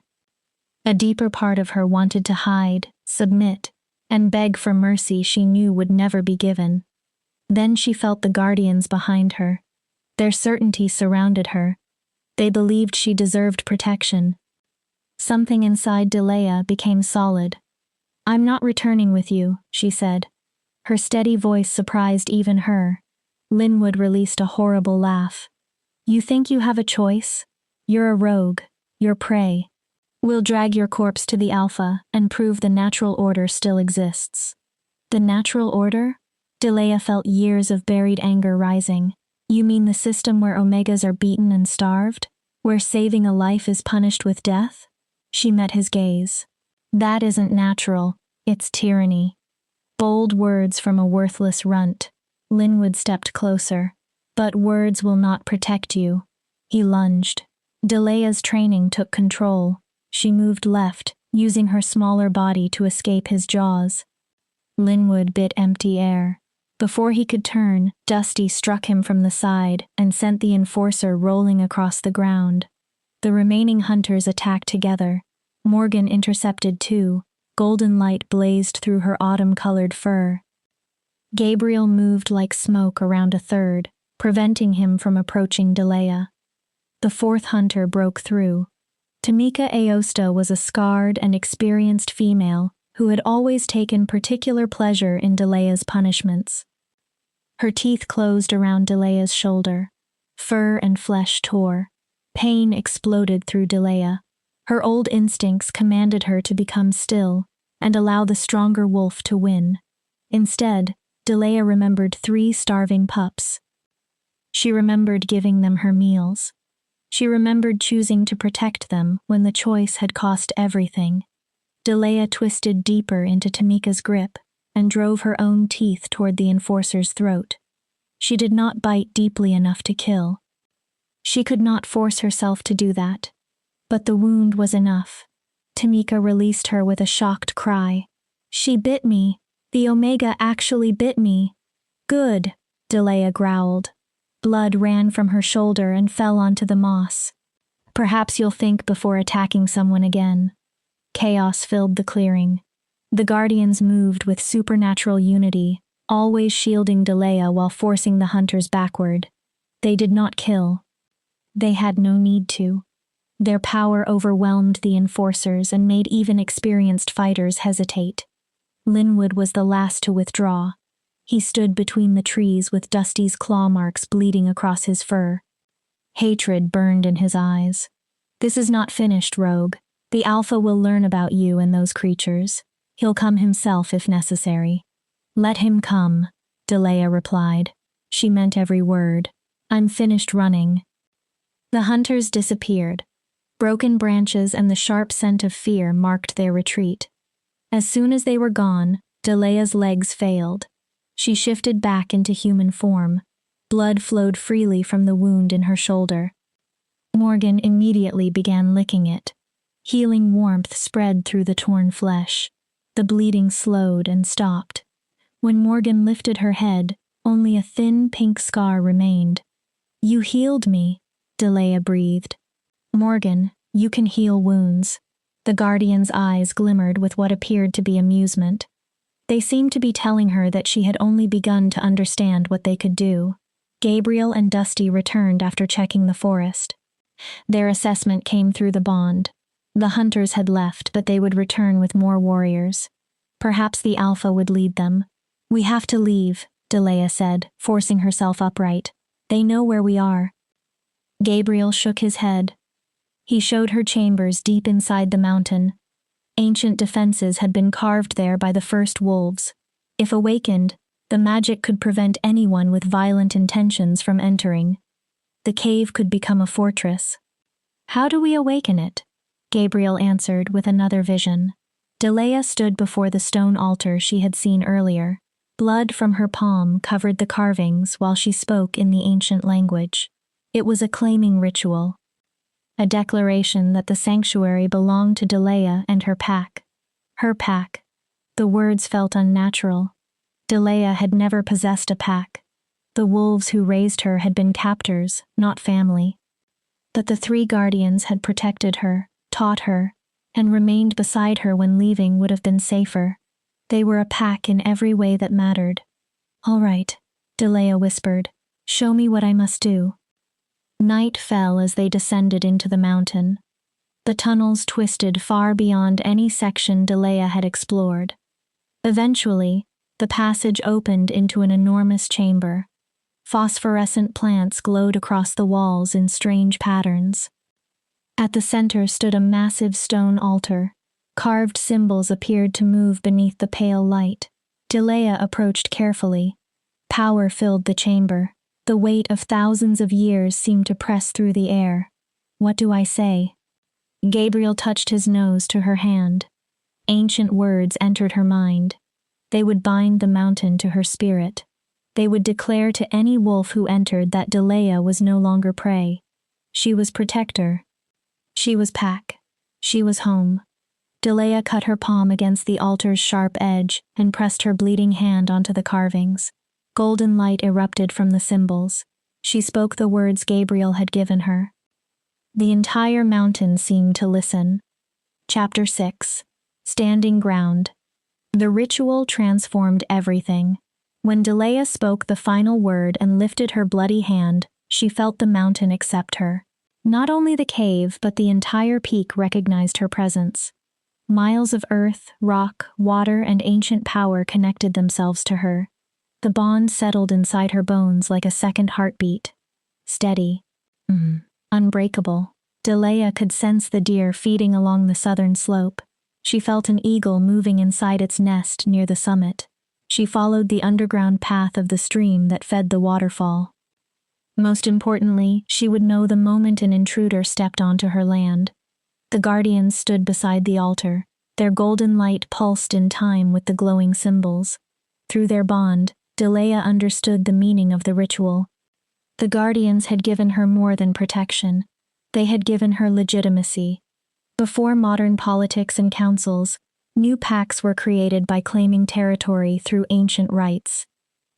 A deeper part of her wanted to hide, submit, and beg for mercy she knew would never be given. Then she felt the guardians behind her. Their certainty surrounded her. They believed she deserved protection. Something inside Delea became solid. "I'm not returning with you," she said. Her steady voice surprised even her. Linwood released a horrible laugh. "You think you have a choice? You're a rogue. You're prey. We'll drag your corpse to the Alpha and prove the natural order still exists." The natural order? Delea felt years of buried anger rising. "You mean the system where Omegas are beaten and starved? Where saving a life is punished with death?" She met his gaze. "That isn't natural. It's tyranny." Bold words from a worthless runt. Linwood stepped closer. "But words will not protect you." He lunged. Delea's training took control. She moved left, using her smaller body to escape his jaws. Linwood bit empty air. Before he could turn, Dusty struck him from the side and sent the enforcer rolling across the ground. The remaining hunters attacked together. Morgan intercepted too. Golden light blazed through her autumn-colored fur. Gabriel moved like smoke around a third, preventing him from approaching Delea. The 4th hunter broke through. Tamika Aosta was a scarred and experienced female who had always taken particular pleasure in Delea's punishments. Her teeth closed around Delea's shoulder. Fur and flesh tore. Pain exploded through Delea. Her old instincts commanded her to become still and allow the stronger wolf to win. Instead, Delea remembered 3 starving pups. She remembered giving them her meals. She remembered choosing to protect them when the choice had cost everything. Delea twisted deeper into Tamika's grip and drove her own teeth toward the enforcer's throat. She did not bite deeply enough to kill. She could not force herself to do that. But the wound was enough. Tamika released her with a shocked cry. "She bit me. The Omega actually bit me." "Good," Delea growled. Blood ran from her shoulder and fell onto the moss. "Perhaps you'll think before attacking someone again." Chaos filled the clearing. The Guardians moved with supernatural unity, always shielding Delea while forcing the hunters backward. They did not kill. They had no need to. Their power overwhelmed the enforcers and made even experienced fighters hesitate. Linwood was the last to withdraw. He stood between the trees with Dusty's claw marks bleeding across his fur. Hatred burned in his eyes. "This is not finished, Rogue. The Alpha will learn about you and those creatures. He'll come himself if necessary." "Let him come," Delea replied. She meant every word. "I'm finished running." The hunters disappeared. Broken branches and the sharp scent of fear marked their retreat. As soon as they were gone, Delea's legs failed. She shifted back into human form. Blood flowed freely from the wound in her shoulder. Morgan immediately began licking it. Healing warmth spread through the torn flesh. The bleeding slowed and stopped. When Morgan lifted her head, only a thin pink scar remained. "You healed me," Delea breathed. "Morgan, you can heal wounds." The Guardian's eyes glimmered with what appeared to be amusement. They seemed to be telling her that she had only begun to understand what they could do. Gabriel and Dusty returned after checking the forest. Their assessment came through the bond. The hunters had left, but they would return with more warriors. Perhaps the Alpha would lead them. "We have to leave," Delea said, forcing herself upright. "They know where we are." Gabriel shook his head. He showed her chambers deep inside the mountain. Ancient defenses had been carved there by the first wolves. If awakened, the magic could prevent anyone with violent intentions from entering. The cave could become a fortress. "How do we awaken it?" Gabriel answered with another vision. Delea stood before the stone altar she had seen earlier. Blood from her palm covered the carvings while she spoke in the ancient language. It was a claiming ritual. A declaration that the sanctuary belonged to Delea and her pack. Her pack. The words felt unnatural. Delea had never possessed a pack. The wolves who raised her had been captors, not family. But the three guardians had protected her, taught her, and remained beside her when leaving would have been safer. They were a pack in every way that mattered. "All right," Delea whispered. "Show me what I must do." Night fell as they descended into the mountain. The tunnels twisted far beyond any section Delea had explored. Eventually, the passage opened into an enormous chamber. Phosphorescent plants glowed across the walls in strange patterns. At the center stood a massive stone altar. Carved symbols appeared to move beneath the pale light. Delea approached carefully. Power filled the chamber. The weight of thousands of years seemed to press through the air. "What do I say?" Gabriel touched his nose to her hand. Ancient words entered her mind. They would bind the mountain to her spirit. They would declare to any wolf who entered that Delea was no longer prey. She was protector. She was pack. She was home. Delea cut her palm against the altar's sharp edge and pressed her bleeding hand onto the carvings. Golden light erupted from the symbols. She spoke the words Gabriel had given her. The entire mountain seemed to listen. Chapter 6. Standing Ground. The ritual transformed everything. When Delea spoke the final word and lifted her bloody hand, she felt the mountain accept her. Not only the cave, but the entire peak recognized her presence. Miles of earth, rock, water, and ancient power connected themselves to her. The bond settled inside her bones like a second heartbeat. Steady. Unbreakable. Delea could sense the deer feeding along the southern slope. She felt an eagle moving inside its nest near the summit. She followed the underground path of the stream that fed the waterfall. Most importantly, she would know the moment an intruder stepped onto her land. The guardians stood beside the altar. Their golden light pulsed in time with the glowing symbols. Through their bond, Delea understood the meaning of the ritual. The guardians had given her more than protection. They had given her legitimacy. Before modern politics and councils, new packs were created by claiming territory through ancient rites.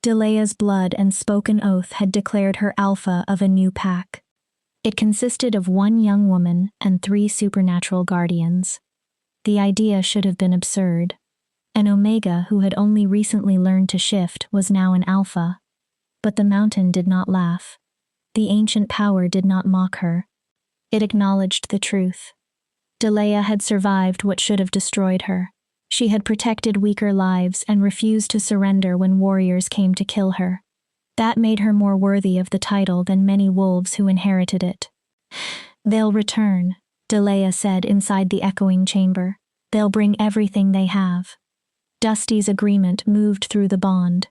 Delea's blood and spoken oath had declared her alpha of a new pack. It consisted of one young woman and 3 supernatural guardians. The idea should have been absurd. An Omega who had only recently learned to shift was now an alpha. But the mountain did not laugh. the ancient power did not mock her. It acknowledged the truth. Delea had survived what should have destroyed her. She had protected weaker lives and refused to surrender when warriors came to kill her. That made her more worthy of the title than many wolves who inherited it. "They'll return," Delea said inside the echoing chamber. "They'll bring everything they have." Dusty's agreement moved through the bond.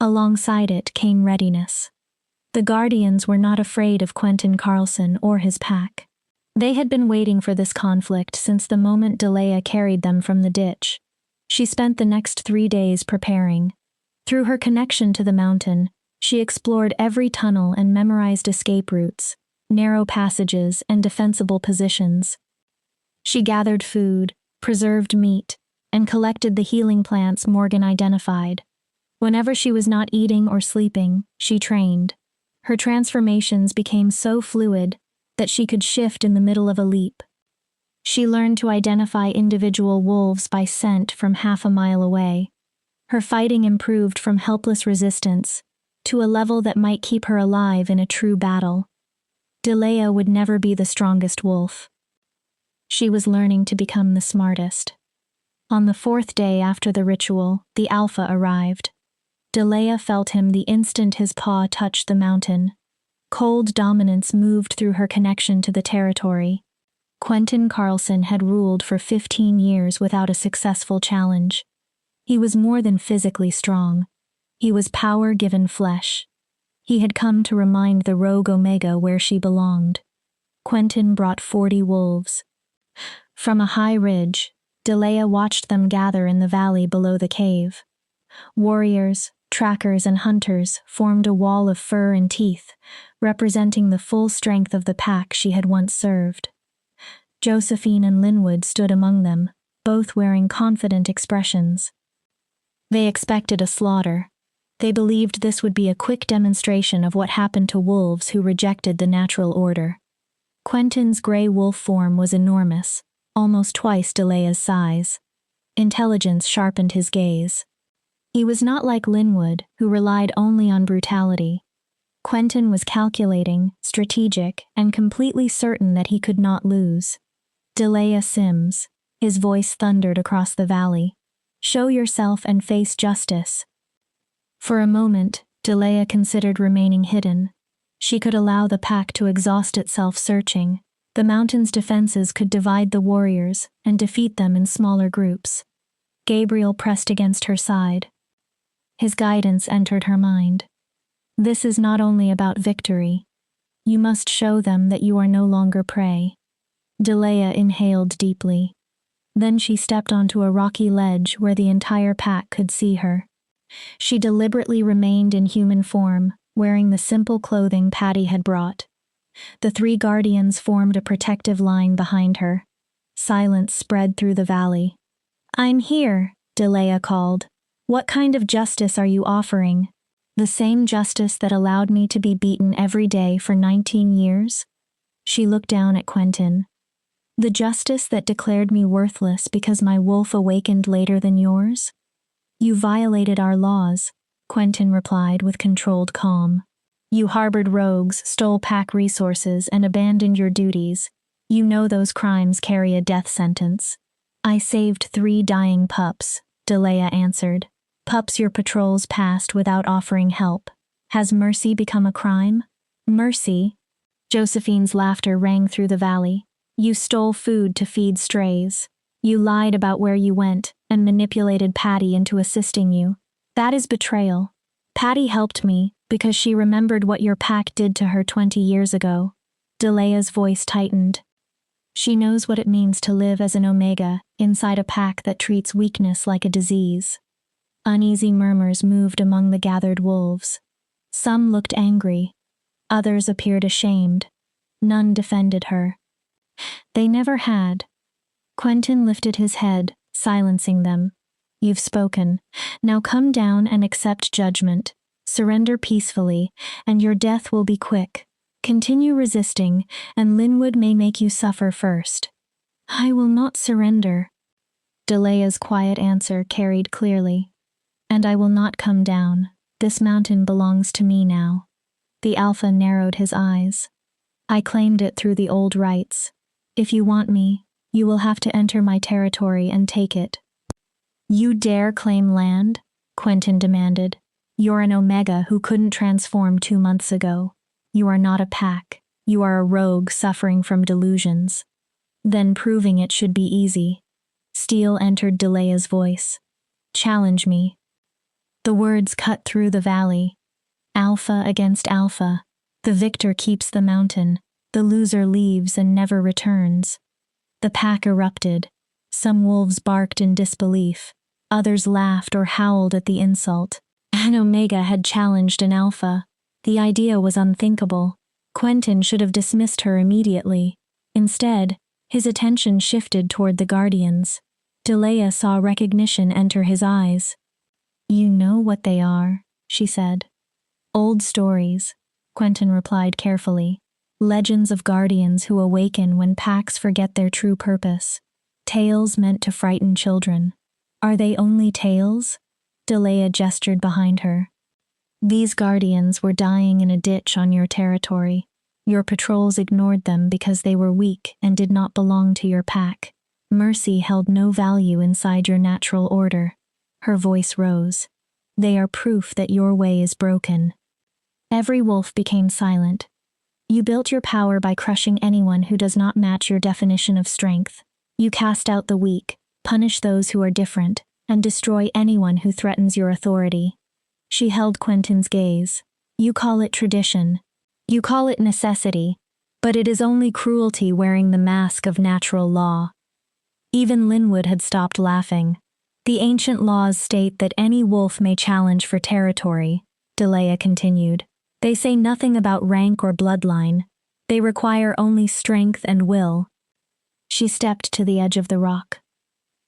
Alongside it came readiness. The Guardians were not afraid of Quentin Carlson or his pack. They had been waiting for this conflict since the moment Delea carried them from the ditch. She spent the next 3 days preparing. Through her connection to the mountain, she explored every tunnel and memorized escape routes, narrow passages, and defensible positions. She gathered food, preserved meat, and collected the healing plants Morgan identified. Whenever she was not eating or sleeping, she trained. Her transformations became so fluid that she could shift in the middle of a leap. She learned to identify individual wolves by scent from half a mile away. Her fighting improved from helpless resistance to a level that might keep her alive in a true battle. Delea would never be the strongest wolf. She was learning to become the smartest. On the 4th day after the ritual, the Alpha arrived. Delea felt him the instant his paw touched the mountain. Cold dominance moved through her connection to the territory. Quentin Carlson had ruled for 15 years without a successful challenge. He was more than physically strong. He was power given flesh. He had come to remind the rogue Omega where she belonged. Quentin brought 40 wolves. From a high ridge, Delea watched them gather in the valley below the cave. Warriors, trackers, and hunters formed a wall of fur and teeth, representing the full strength of the pack she had once served. Josephine and Linwood stood among them, both wearing confident expressions. They expected a slaughter. They believed this would be a quick demonstration of what happened to wolves who rejected the natural order. Quentin's gray wolf form was enormous, almost twice Delea's size. Intelligence sharpened his gaze. He was not like Linwood, who relied only on brutality. Quentin was calculating, strategic, and completely certain that he could not lose. "Delea Sims," his voice thundered across the valley. "Show yourself and face justice." For a moment, Delea considered remaining hidden. She could allow the pack to exhaust itself searching. The mountain's defenses could divide the warriors and defeat them in smaller groups. Gabriel pressed against her side. His guidance entered her mind. "This is not only about victory. You must show them that you are no longer prey." Delea inhaled deeply. Then she stepped onto a rocky ledge where the entire pack could see her. She deliberately remained in human form, wearing the simple clothing Patty had brought. The 3 guardians formed a protective line behind her. Silence spread through the valley. "I'm here," Delea called. "What kind of justice are you offering? The same justice that allowed me to be beaten every day for 19 years? She looked down at Quentin. "The justice that declared me worthless because my wolf awakened later than yours?" "You violated our laws," Quentin replied with controlled calm. "You harbored rogues, stole pack resources, and abandoned your duties. You know those crimes carry a death sentence." "I saved 3 dying pups," Delea answered. "Pups your patrols passed without offering help. Has mercy become a crime?" "Mercy?" Josephine's laughter rang through the valley. "You stole food to feed strays. You lied about where you went and manipulated Patty into assisting you. That is betrayal. Patty helped me because she remembered what your pack did to her 20 years ago." Delea's voice tightened. "She knows what it means to live as an Omega inside a pack that treats weakness like a disease." Uneasy murmurs moved among the gathered wolves. Some looked angry. Others appeared ashamed. None defended her. They never had. Quentin lifted his head, silencing them. "You've spoken. Now come down and accept judgment. Surrender peacefully, and your death will be quick. Continue resisting, and Linwood may make you suffer first." "I will not surrender." Delea's quiet answer carried clearly. "And I will not come down. This mountain belongs to me now." The Alpha narrowed his eyes. I claimed it through the old rites. If you want me, you will have to enter my territory and take it. You dare claim land? Quentin demanded. You're an Omega who couldn't transform 2 months ago. You are not a pack. You are a rogue suffering from delusions. Then proving it should be easy. Steel entered Delea's voice. Challenge me. The words cut through the valley. Alpha against alpha. The victor keeps the mountain. The loser leaves and never returns. The pack erupted. Some wolves barked in disbelief. Others laughed or howled at the insult. An Omega had challenged an Alpha. The idea was unthinkable. Quentin should have dismissed her immediately. Instead, his attention shifted toward the Guardians. Delea saw recognition enter his eyes. You know what they are, she said. Old stories, Quentin replied carefully. Legends of guardians who awaken when packs forget their true purpose. Tales meant to frighten children. Are they only tales? Delea gestured behind her. These guardians were dying in a ditch on your territory. Your patrols ignored them because they were weak and did not belong to your pack. Mercy held no value inside your natural order. Her voice rose. They are proof that your way is broken. Every wolf became silent. You built your power by crushing anyone who does not match your definition of strength. You cast out the weak, punish those who are different, and destroy anyone who threatens your authority. She held Quentin's gaze. You call it tradition. You call it necessity, but it is only cruelty wearing the mask of natural law. Even Linwood had stopped laughing. The ancient laws state that any wolf may challenge for territory, Delea continued. They say nothing about rank or bloodline. They require only strength and will. She stepped to the edge of the rock.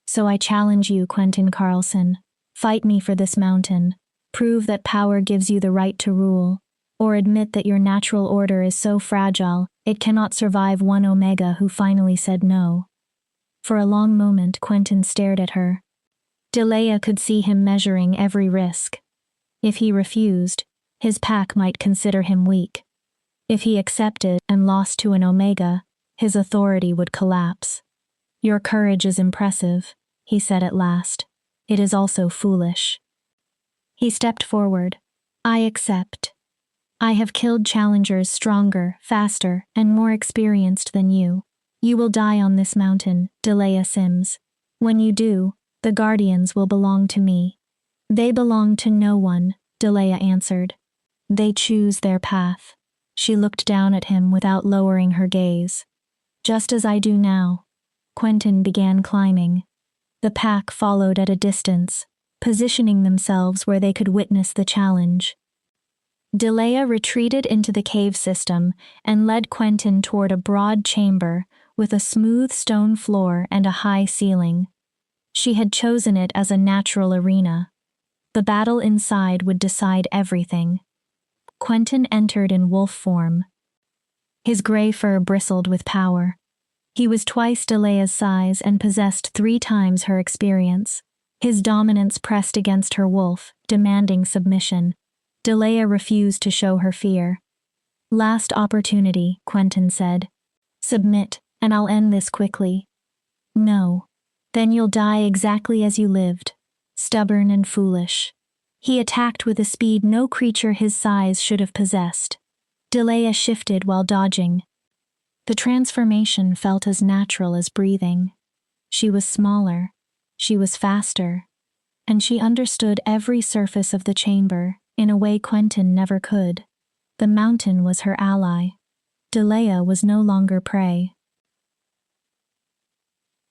So I challenge you, Quentin Carlson. Fight me for this mountain. Prove that power gives you the right to rule. Or admit that your natural order is so fragile, it cannot survive one Omega who finally said no. For a long moment, Quentin stared at her. Delea could see him measuring every risk. If he refused, his pack might consider him weak. If he accepted and lost to an Omega, his authority would collapse. Your courage is impressive, he said at last. It is also foolish. He stepped forward. I accept. I have killed challengers stronger, faster, and more experienced than you. You will die on this mountain, Delea Sims. When you do, the Guardians will belong to me. They belong to no one, Delea answered. They choose their path. She looked down at him without lowering her gaze. Just as I do now. Quentin began climbing. The pack followed at a distance, positioning themselves where they could witness the challenge. Delea retreated into the cave system and led Quentin toward a broad chamber with a smooth stone floor and a high ceiling. She had chosen it as a natural arena. The battle inside would decide everything. Quentin entered in wolf form. His gray fur bristled with power. He was twice Delea's size and possessed 3 times her experience. His dominance pressed against her wolf, demanding submission. Delea refused to show her fear. Last opportunity, Quentin said. Submit, and I'll end this quickly. No. Then you'll die exactly as you lived, stubborn and foolish. He attacked with a speed no creature his size should have possessed. Delea shifted while dodging. The transformation felt as natural as breathing. She was smaller, she was faster, and she understood every surface of the chamber in a way Quentin never could. The mountain was her ally. Delea was no longer prey.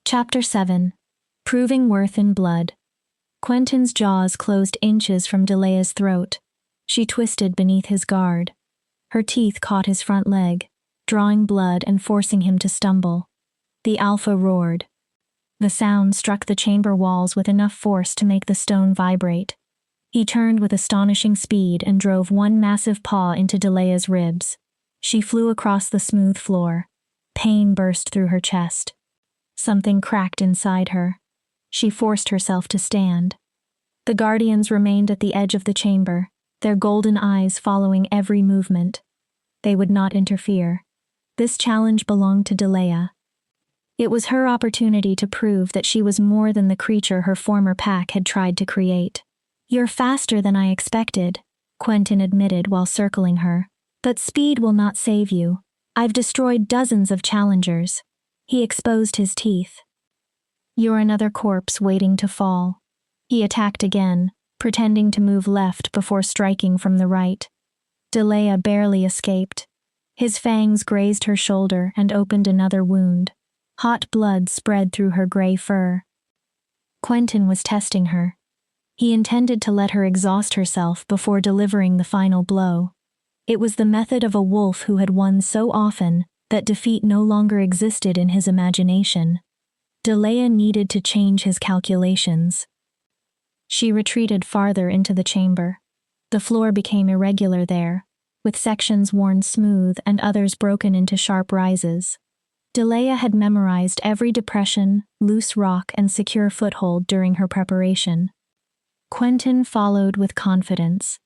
Chapter 7. Proving Worth in Blood. Quentin's jaws closed inches from Delea's throat. She twisted beneath his guard. Her teeth caught his front leg, drawing blood and forcing him to stumble. The Alpha roared. The sound struck the chamber walls with enough force to make the stone vibrate. He turned with astonishing speed and drove one massive paw into Delea's ribs. She flew across the smooth floor. Pain burst through her chest. Something cracked inside her. She forced herself to stand. The Guardians remained at the edge of the chamber, their golden eyes following every movement. They would not interfere. This challenge belonged to Delea. It was her opportunity to prove that she was more than the creature her former pack had tried to create. "You're faster than I expected," Quentin admitted while circling her. "But speed will not save you. I've destroyed dozens of challengers." He exposed his teeth. "You're another corpse waiting to fall." He attacked again, pretending to move left before striking from the right. Delea barely escaped. His fangs grazed her shoulder and opened another wound. Hot blood spread through her gray fur. Quentin was testing her. He intended to let her exhaust herself before delivering the final blow. It was the method of a wolf who had won so often that defeat no longer existed in his imagination. Delea needed to change his calculations. She retreated farther into the chamber. The floor became irregular there, with sections worn smooth and others broken into sharp rises. Delea had memorized every depression, loose rock, and secure foothold during her preparation. Quentin followed with confidence.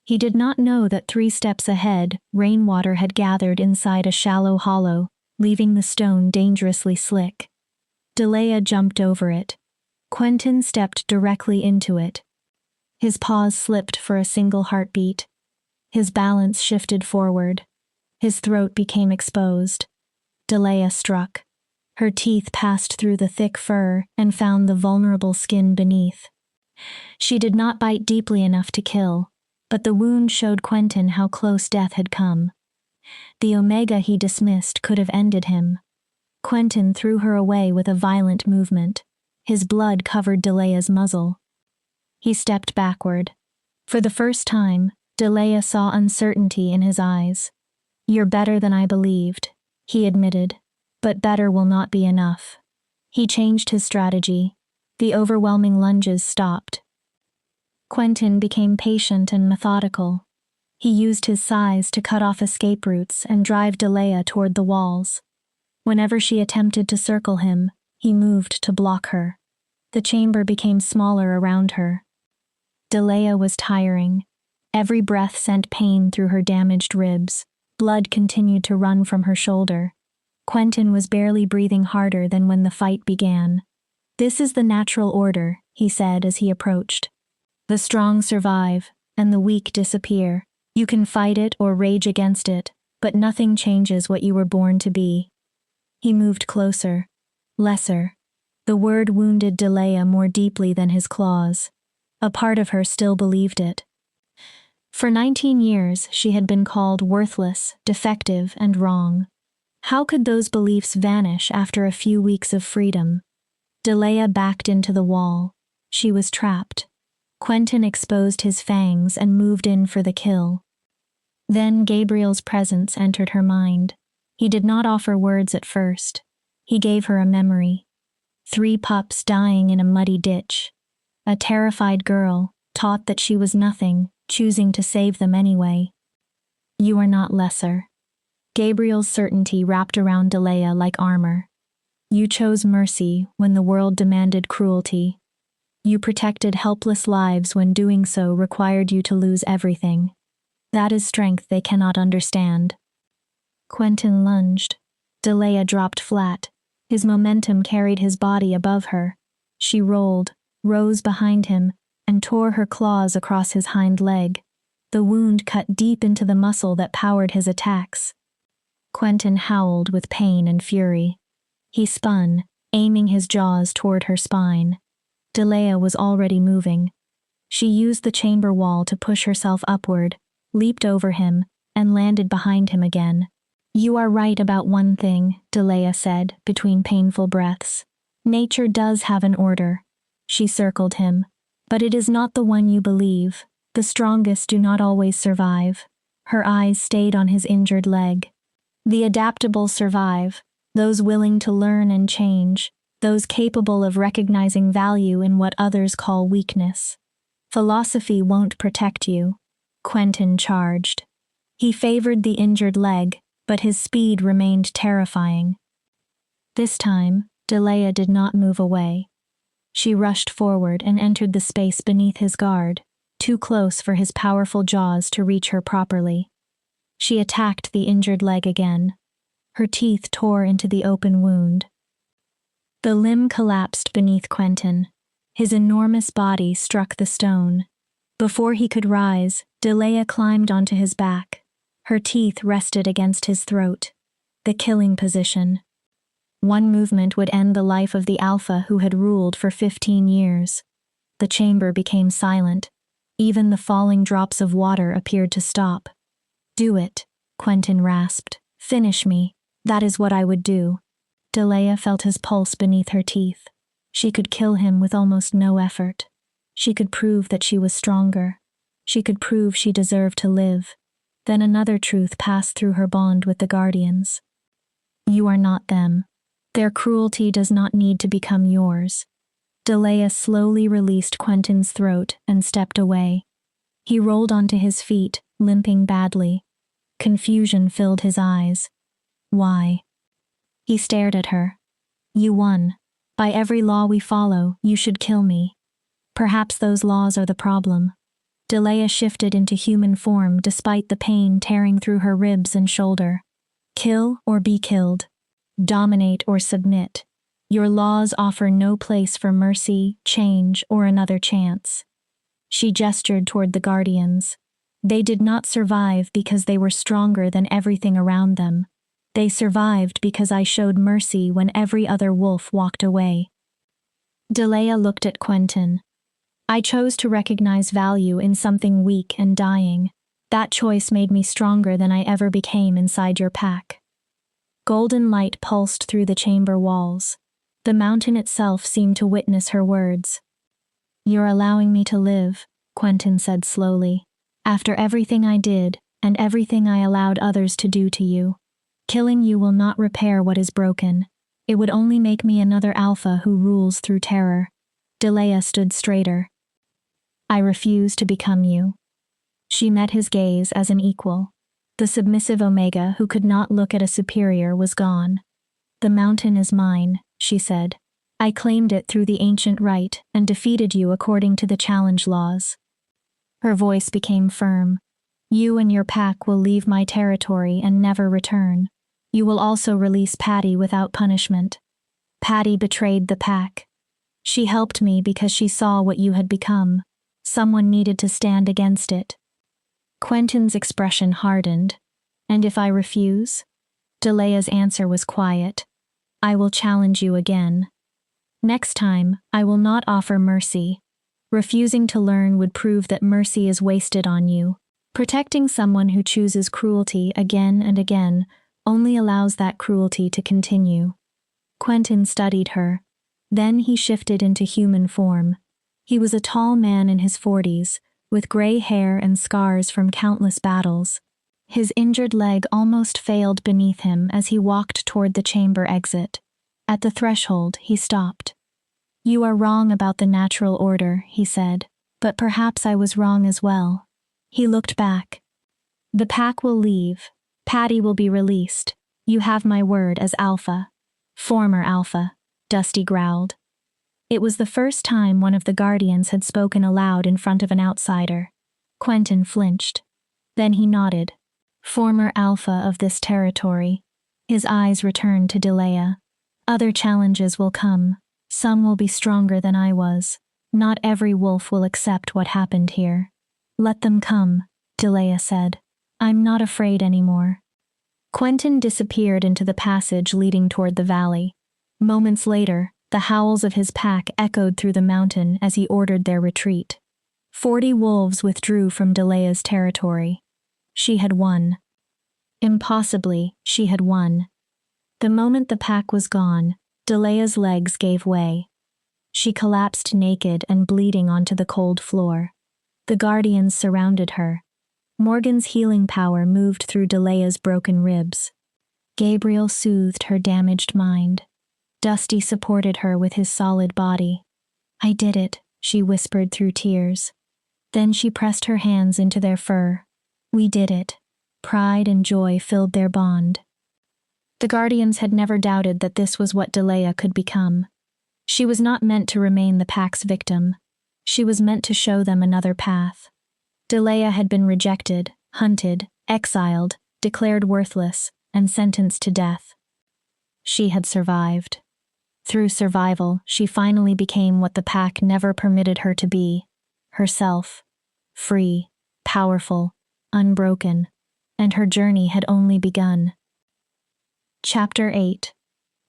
He did not know that 3 steps ahead, rainwater had gathered inside a shallow hollow, leaving the stone dangerously slick. Delea jumped over it. Quentin stepped directly into it. His paws slipped for a single heartbeat. His balance shifted forward. His throat became exposed. Delea struck. Her teeth passed through the thick fur and found the vulnerable skin beneath. She did not bite deeply enough to kill, but the wound showed Quentin how close death had come. The Omega he dismissed could have ended him. Quentin threw her away with a violent movement. His blood covered Delea's muzzle. He stepped backward. For the first time, Delea saw uncertainty in his eyes. "You're better than I believed," he admitted, "but better will not be enough." He changed his strategy. The overwhelming lunges stopped. Quentin became patient and methodical. He used his size to cut off escape routes and drive Delea toward the walls. Whenever she attempted to circle him, he moved to block her. The chamber became smaller around her. Delea was tiring. Every breath sent pain through her damaged ribs. Blood continued to run from her shoulder. Quentin was barely breathing harder than when the fight began. "This is the natural order," he said as he approached. "The strong survive, and the weak disappear. You can fight it or rage against it, but nothing changes what you were born to be." He moved closer. Lesser. The word wounded Delea more deeply than his claws. A part of her still believed it. For 19 years, she had been called worthless, defective, and wrong. How could those beliefs vanish after a few weeks of freedom? Delea backed into the wall. She was trapped. Quentin exposed his fangs and moved in for the kill. Then Gabriel's presence entered her mind. He did not offer words at first. He gave her a memory. 3 pups dying in a muddy ditch. A terrified girl, taught that she was nothing, choosing to save them anyway. "You are not lesser." Gabriel's certainty wrapped around Delea like armor. "You chose mercy when the world demanded cruelty. You protected helpless lives when doing so required you to lose everything. That is strength they cannot understand." Quentin lunged. Delea dropped flat. His momentum carried his body above her. She rolled, rose behind him, and tore her claws across his hind leg. The wound cut deep into the muscle that powered his attacks. Quentin howled with pain and fury. He spun, aiming his jaws toward her spine. Delea was already moving. She used the chamber wall to push herself upward, leaped over him, and landed behind him again. "You are right about one thing," Delea said, between painful breaths. "Nature does have an order." She circled him. "But it is not the one you believe. The strongest do not always survive." Her eyes stayed on his injured leg. "The adaptable survive, those willing to learn and change, those capable of recognizing value in what others call weakness. Philosophy won't protect you." Quentin charged. He favored the injured leg, but his speed remained terrifying. This time, Delea did not move away. She rushed forward and entered the space beneath his guard, too close for his powerful jaws to reach her properly. She attacked the injured leg again. Her teeth tore into the open wound. The limb collapsed beneath Quentin. His enormous body struck the stone. Before he could rise, Delea climbed onto his back. Her teeth rested against his throat. The killing position. One movement would end the life of the alpha who had ruled for 15 years. The chamber became silent. Even the falling drops of water appeared to stop. "Do it," Quentin rasped. "Finish me. That is what I would do." Delea felt his pulse beneath her teeth. She could kill him with almost no effort. She could prove that she was stronger. She could prove she deserved to live. Then another truth passed through her bond with the Guardians. You are not them. Their cruelty does not need to become yours. Delea slowly released Quentin's throat and stepped away. He rolled onto his feet, limping badly. Confusion filled his eyes. Why? He stared at her. You won. By every law we follow, you should kill me. Perhaps those laws are the problem. Delea shifted into human form despite the pain tearing through her ribs and shoulder. Kill or be killed. Dominate or submit. Your laws offer no place for mercy, change, or another chance. She gestured toward the Guardians. They did not survive because they were stronger than everything around them. They survived because I showed mercy when every other wolf walked away. Delea looked at Quentin. I chose to recognize value in something weak and dying. That choice made me stronger than I ever became inside your pack. Golden light pulsed through the chamber walls. The mountain itself seemed to witness her words. You're allowing me to live, Quentin said slowly. After everything I did, and everything I allowed others to do to you. Killing you will not repair what is broken. It would only make me another alpha who rules through terror. Delea stood straighter. I refuse to become you. She met his gaze as an equal. The submissive Omega who could not look at a superior was gone. The mountain is mine, she said. I claimed it through the ancient right and defeated you according to the challenge laws. Her voice became firm. You and your pack will leave my territory and never return. You will also release Patty without punishment. Patty betrayed the pack. She helped me because she saw what you had become. Someone needed to stand against it. Quentin's expression hardened. And if I refuse? Delea's answer was quiet. I will challenge you again. Next time, I will not offer mercy. Refusing to learn would prove that mercy is wasted on you. Protecting someone who chooses cruelty again and again only allows that cruelty to continue. Quentin studied her. Then he shifted into human form. He was a tall man in his 40s, with gray hair and scars from countless battles. His injured leg almost failed beneath him as he walked toward the chamber exit. At the threshold, he stopped. You are wrong about the natural order, he said, but perhaps I was wrong as well. He looked back. The pack will leave. Patty will be released. You have my word as Alpha. Former Alpha, Dusty growled. It was the first time one of the Guardians had spoken aloud in front of an outsider. Quentin flinched. Then he nodded. Former Alpha of this territory. His eyes returned to Delea. Other challenges will come. Some will be stronger than I was. Not every wolf will accept what happened here. Let them come, Delea said. I'm not afraid anymore. Quentin disappeared into the passage leading toward the valley. Moments later, the howls of his pack echoed through the mountain as he ordered their retreat. 40 wolves withdrew from Delea's territory. She had won. Impossibly, she had won. The moment the pack was gone, Delea's legs gave way. She collapsed naked and bleeding onto the cold floor. The Guardians surrounded her. Morgan's healing power moved through Delea's broken ribs. Gabriel soothed her damaged mind. Dusty supported her with his solid body. I did it, she whispered through tears. Then she pressed her hands into their fur. We did it. Pride and joy filled their bond. The Guardians had never doubted that this was what Delea could become. She was not meant to remain the pack's victim. She was meant to show them another path. Delea had been rejected, hunted, exiled, declared worthless, and sentenced to death. She had survived. Through survival, she finally became what the pack never permitted her to be, herself, free, powerful, unbroken, and her journey had only begun. Chapter 8.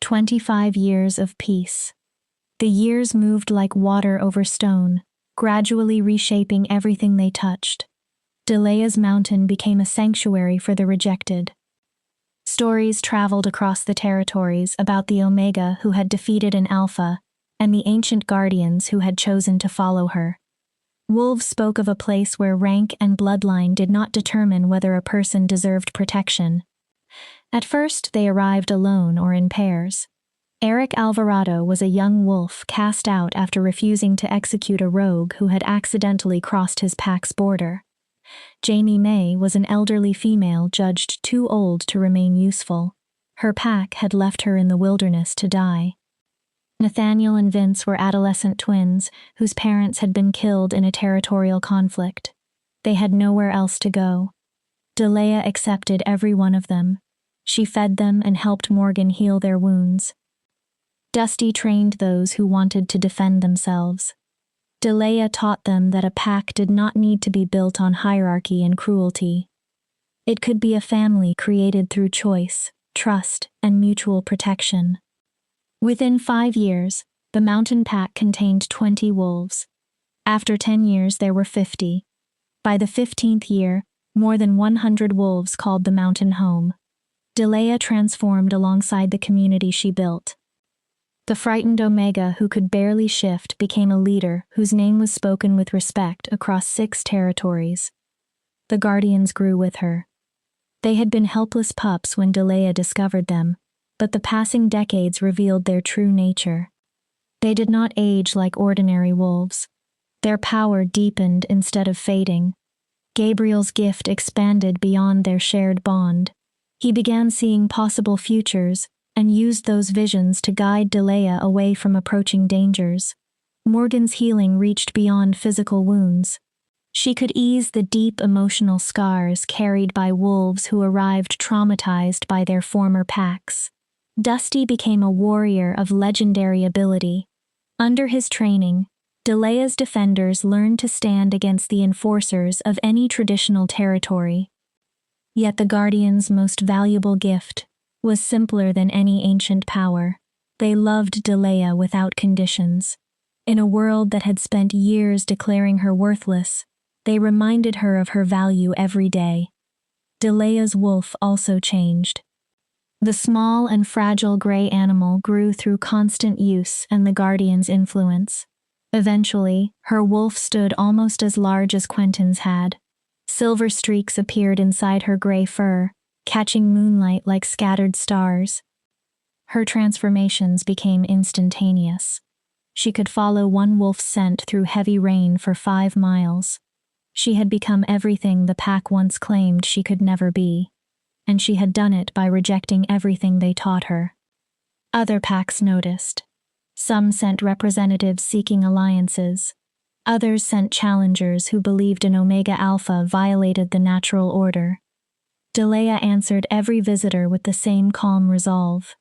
25 Years of Peace. The years moved like water over stone, gradually reshaping everything they touched. Delea's mountain became a sanctuary for the rejected. Stories traveled across the territories about the Omega who had defeated an Alpha, and the ancient guardians who had chosen to follow her. Wolves spoke of a place where rank and bloodline did not determine whether a person deserved protection. At first, they arrived alone or in pairs. Eric Alvarado was a young wolf cast out after refusing to execute a rogue who had accidentally crossed his pack's border. Jamie May was an elderly female judged too old to remain useful. Her pack had left her in the wilderness to die. Nathaniel and Vince were adolescent twins whose parents had been killed in a territorial conflict. They had nowhere else to go. Delea accepted every one of them. She fed them and helped Morgan heal their wounds. Dusty trained those who wanted to defend themselves. Delea taught them that a pack did not need to be built on hierarchy and cruelty. It could be a family created through choice, trust, and mutual protection. Within 5 years, the mountain pack contained 20 wolves. After 10 years, there were 50. By the 15th year, more than 100 wolves called the mountain home. Delea transformed alongside the community she built. The frightened Omega who could barely shift became a leader whose name was spoken with respect across 6 territories. The Guardians grew with her. They had been helpless pups when Delea discovered them, but the passing decades revealed their true nature. They did not age like ordinary wolves. Their power deepened instead of fading. Gabriel's gift expanded beyond their shared bond. He began seeing possible futures and used those visions to guide Delea away from approaching dangers. Morgan's healing reached beyond physical wounds. She could ease the deep emotional scars carried by wolves who arrived traumatized by their former packs. Dusty became a warrior of legendary ability. Under his training, Delea's defenders learned to stand against the enforcers of any traditional territory. Yet the Guardians' most valuable gift was simpler than any ancient power. They loved Delea without conditions. In a world that had spent years declaring her worthless, they reminded her of her value every day. Delea's wolf also changed. The small and fragile gray animal grew through constant use and the Guardian's influence. Eventually, her wolf stood almost as large as Quentin's had. Silver streaks appeared inside her gray fur, catching moonlight like scattered stars. Her transformations became instantaneous. She could follow one wolf's scent through heavy rain for 5 miles. She had become everything the pack once claimed she could never be, and she had done it by rejecting everything they taught her. Other packs noticed. Some sent representatives seeking alliances. Others sent challengers who believed an Omega Alpha violated the natural order. Delea answered every visitor with the same calm resolve.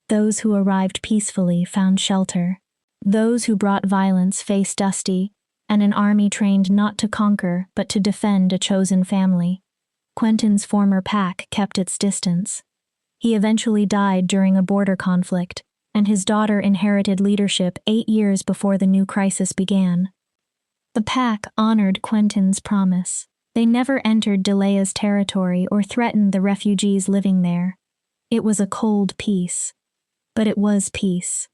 Those who arrived peacefully found shelter. Those who brought violence faced Dusty, and an army trained not to conquer but to defend a chosen family. Quentin's former pack kept its distance. He eventually died during a border conflict, and his daughter inherited leadership 8 years before the new crisis began. The pack honored Quentin's promise. They never entered Delea's territory or threatened the refugees living there. It was a cold peace. But it was peace.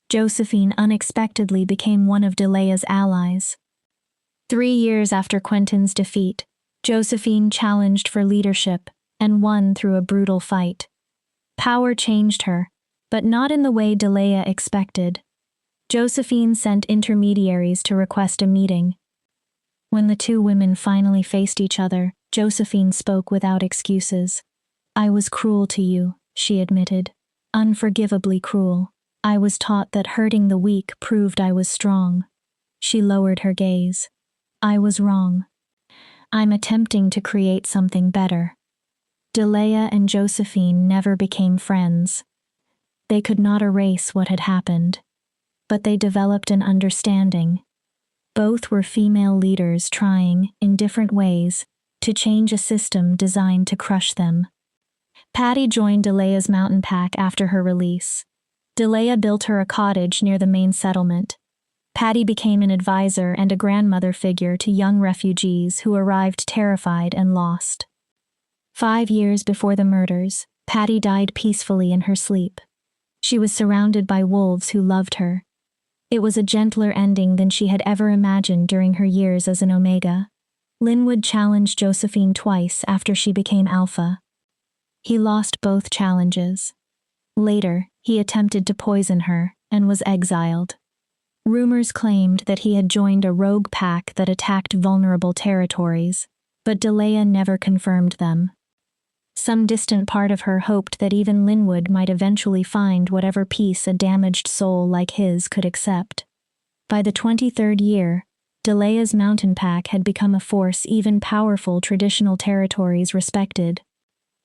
Josephine unexpectedly became one of Delea's allies. 3 years after Quentin's defeat, Josephine challenged for leadership and won through a brutal fight. Power changed her, but not in the way Delea expected. Josephine sent intermediaries to request a meeting. When the 2 women finally faced each other, Josephine spoke without excuses. "I was cruel to you," she admitted. "Unforgivably cruel. I was taught that hurting the weak proved I was strong." She lowered her gaze. I was wrong. I'm attempting to create something better. Delea and Josephine never became friends. They could not erase what had happened, but they developed an understanding. Both were female leaders trying, in different ways, to change a system designed to crush them. Patty joined Delea's mountain pack after her release. Delea built her a cottage near the main settlement. Patty became an advisor and a grandmother figure to young refugees who arrived terrified and lost. 5 years before the murders, Patty died peacefully in her sleep. She was surrounded by wolves who loved her. It was a gentler ending than she had ever imagined during her years as an Omega. Linwood challenged Josephine twice after she became Alpha. He lost both challenges. Later, he attempted to poison her and was exiled. Rumors claimed that he had joined a rogue pack that attacked vulnerable territories, but Delea never confirmed them. Some distant part of her hoped that even Linwood might eventually find whatever peace a damaged soul like his could accept. By the 23rd year, Delea's mountain pack had become a force even powerful traditional territories respected.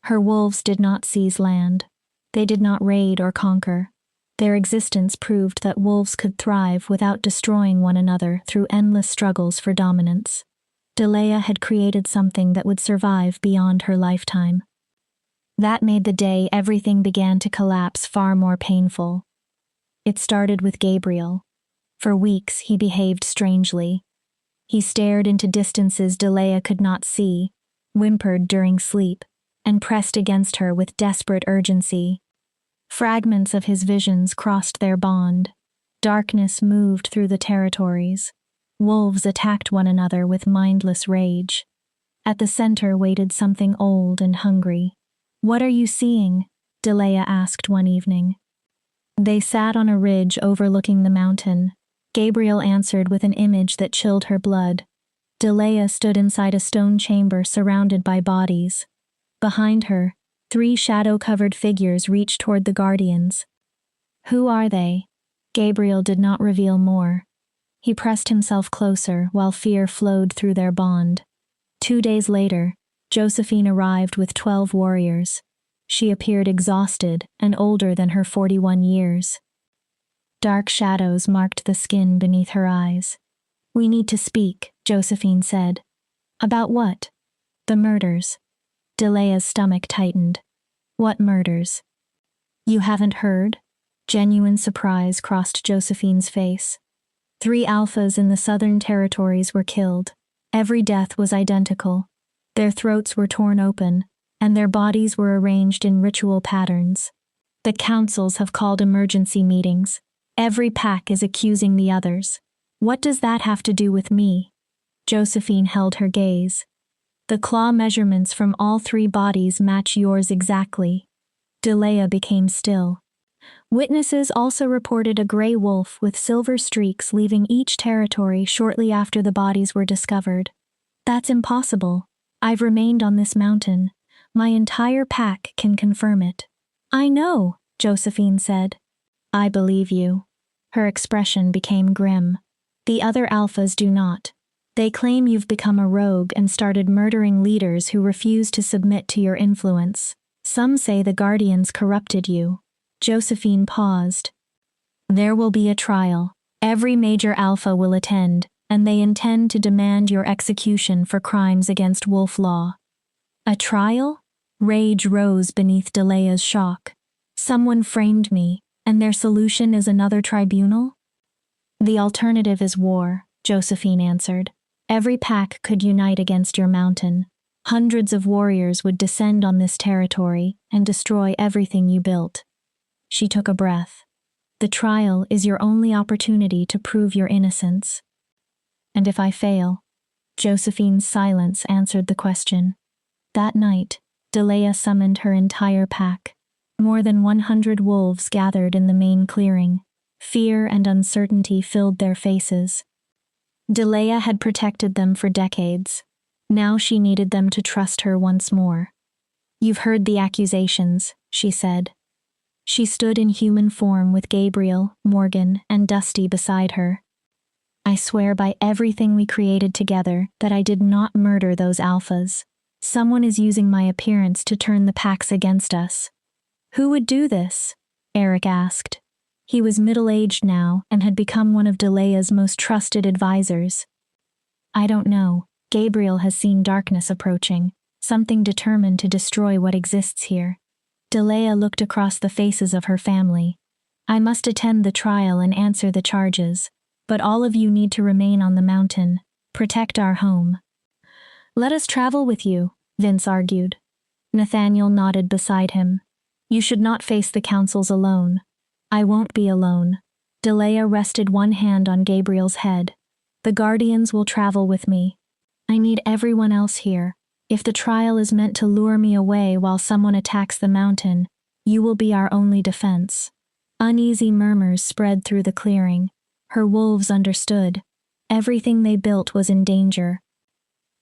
Her wolves did not seize land. They did not raid or conquer. Their existence proved that wolves could thrive without destroying one another through endless struggles for dominance. Delea had created something that would survive beyond her lifetime. That made the day everything began to collapse far more painful. It started with Gabriel. For weeks he behaved strangely. He stared into distances Delea could not see, whimpered during sleep, and pressed against her with desperate urgency. Fragments of his visions crossed their bond. Darkness moved through the territories. Wolves attacked one another with mindless rage. At the center waited something old and hungry. "What are you seeing?" Delea asked one evening. They sat on a ridge overlooking the mountain. Gabriel answered with an image that chilled her blood. Delea stood inside a stone chamber surrounded by bodies. Behind her, 3 shadow-covered figures reached toward the guardians. "Who are they?" Gabriel did not reveal more. He pressed himself closer while fear flowed through their bond. 2 days later, Josephine arrived with 12 warriors. She appeared exhausted and older than her 41 years. Dark shadows marked the skin beneath her eyes. "We need to speak," Josephine said. "About what?" "The murders." Delea's stomach tightened. "What murders?" "You haven't heard?" Genuine surprise crossed Josephine's face. 3 alphas in the Southern Territories were killed. Every death was identical. Their throats were torn open, and their bodies were arranged in ritual patterns. The councils have called emergency meetings. Every pack is accusing the others. What does that have to do with me? Josephine held her gaze. The claw measurements from all 3 bodies match yours exactly. Delea became still. Witnesses also reported a gray wolf with silver streaks leaving each territory shortly after the bodies were discovered. "That's impossible. I've remained on this mountain. My entire pack can confirm it." "I know," Josephine said. "I believe you." Her expression became grim. "The other alphas do not. They claim you've become a rogue and started murdering leaders who refuse to submit to your influence. Some say the Guardians corrupted you." Josephine paused. "There will be a trial. Every major alpha will attend, and they intend to demand your execution for crimes against wolf law." "A trial?" Rage rose beneath Delea's shock. "Someone framed me, and their solution is another tribunal?" "The alternative is war," Josephine answered. "Every pack could unite against your mountain. Hundreds of warriors would descend on this territory and destroy everything you built." She took a breath. "The trial is your only opportunity to prove your innocence." "And if I fail?" Josephine's silence answered the question. That night, Delea summoned her entire pack. More than 100 wolves gathered in the main clearing. Fear and uncertainty filled their faces. Delea had protected them for decades. Now she needed them to trust her once more. "You've heard the accusations," she said. She stood in human form with Gabriel, Morgan, and Dusty beside her. I swear by everything we created together that I did not murder those alphas. Someone is using my appearance to turn the packs against us. Who would do this? Eric asked. He was middle-aged now and had become one of Delea's most trusted advisors. I don't know. Gabriel has seen darkness approaching, something determined to destroy what exists here. Delea looked across the faces of her family. I must attend the trial and answer the charges, but all of you need to remain on the mountain, protect our home. Let us travel with you, Vince argued. Nathaniel nodded beside him. You should not face the councils alone. I won't be alone. Delea rested one hand on Gabriel's head. The guardians will travel with me. I need everyone else here. If the trial is meant to lure me away while someone attacks the mountain, you will be our only defense. Uneasy murmurs spread through the clearing. Her wolves understood. Everything they built was in danger.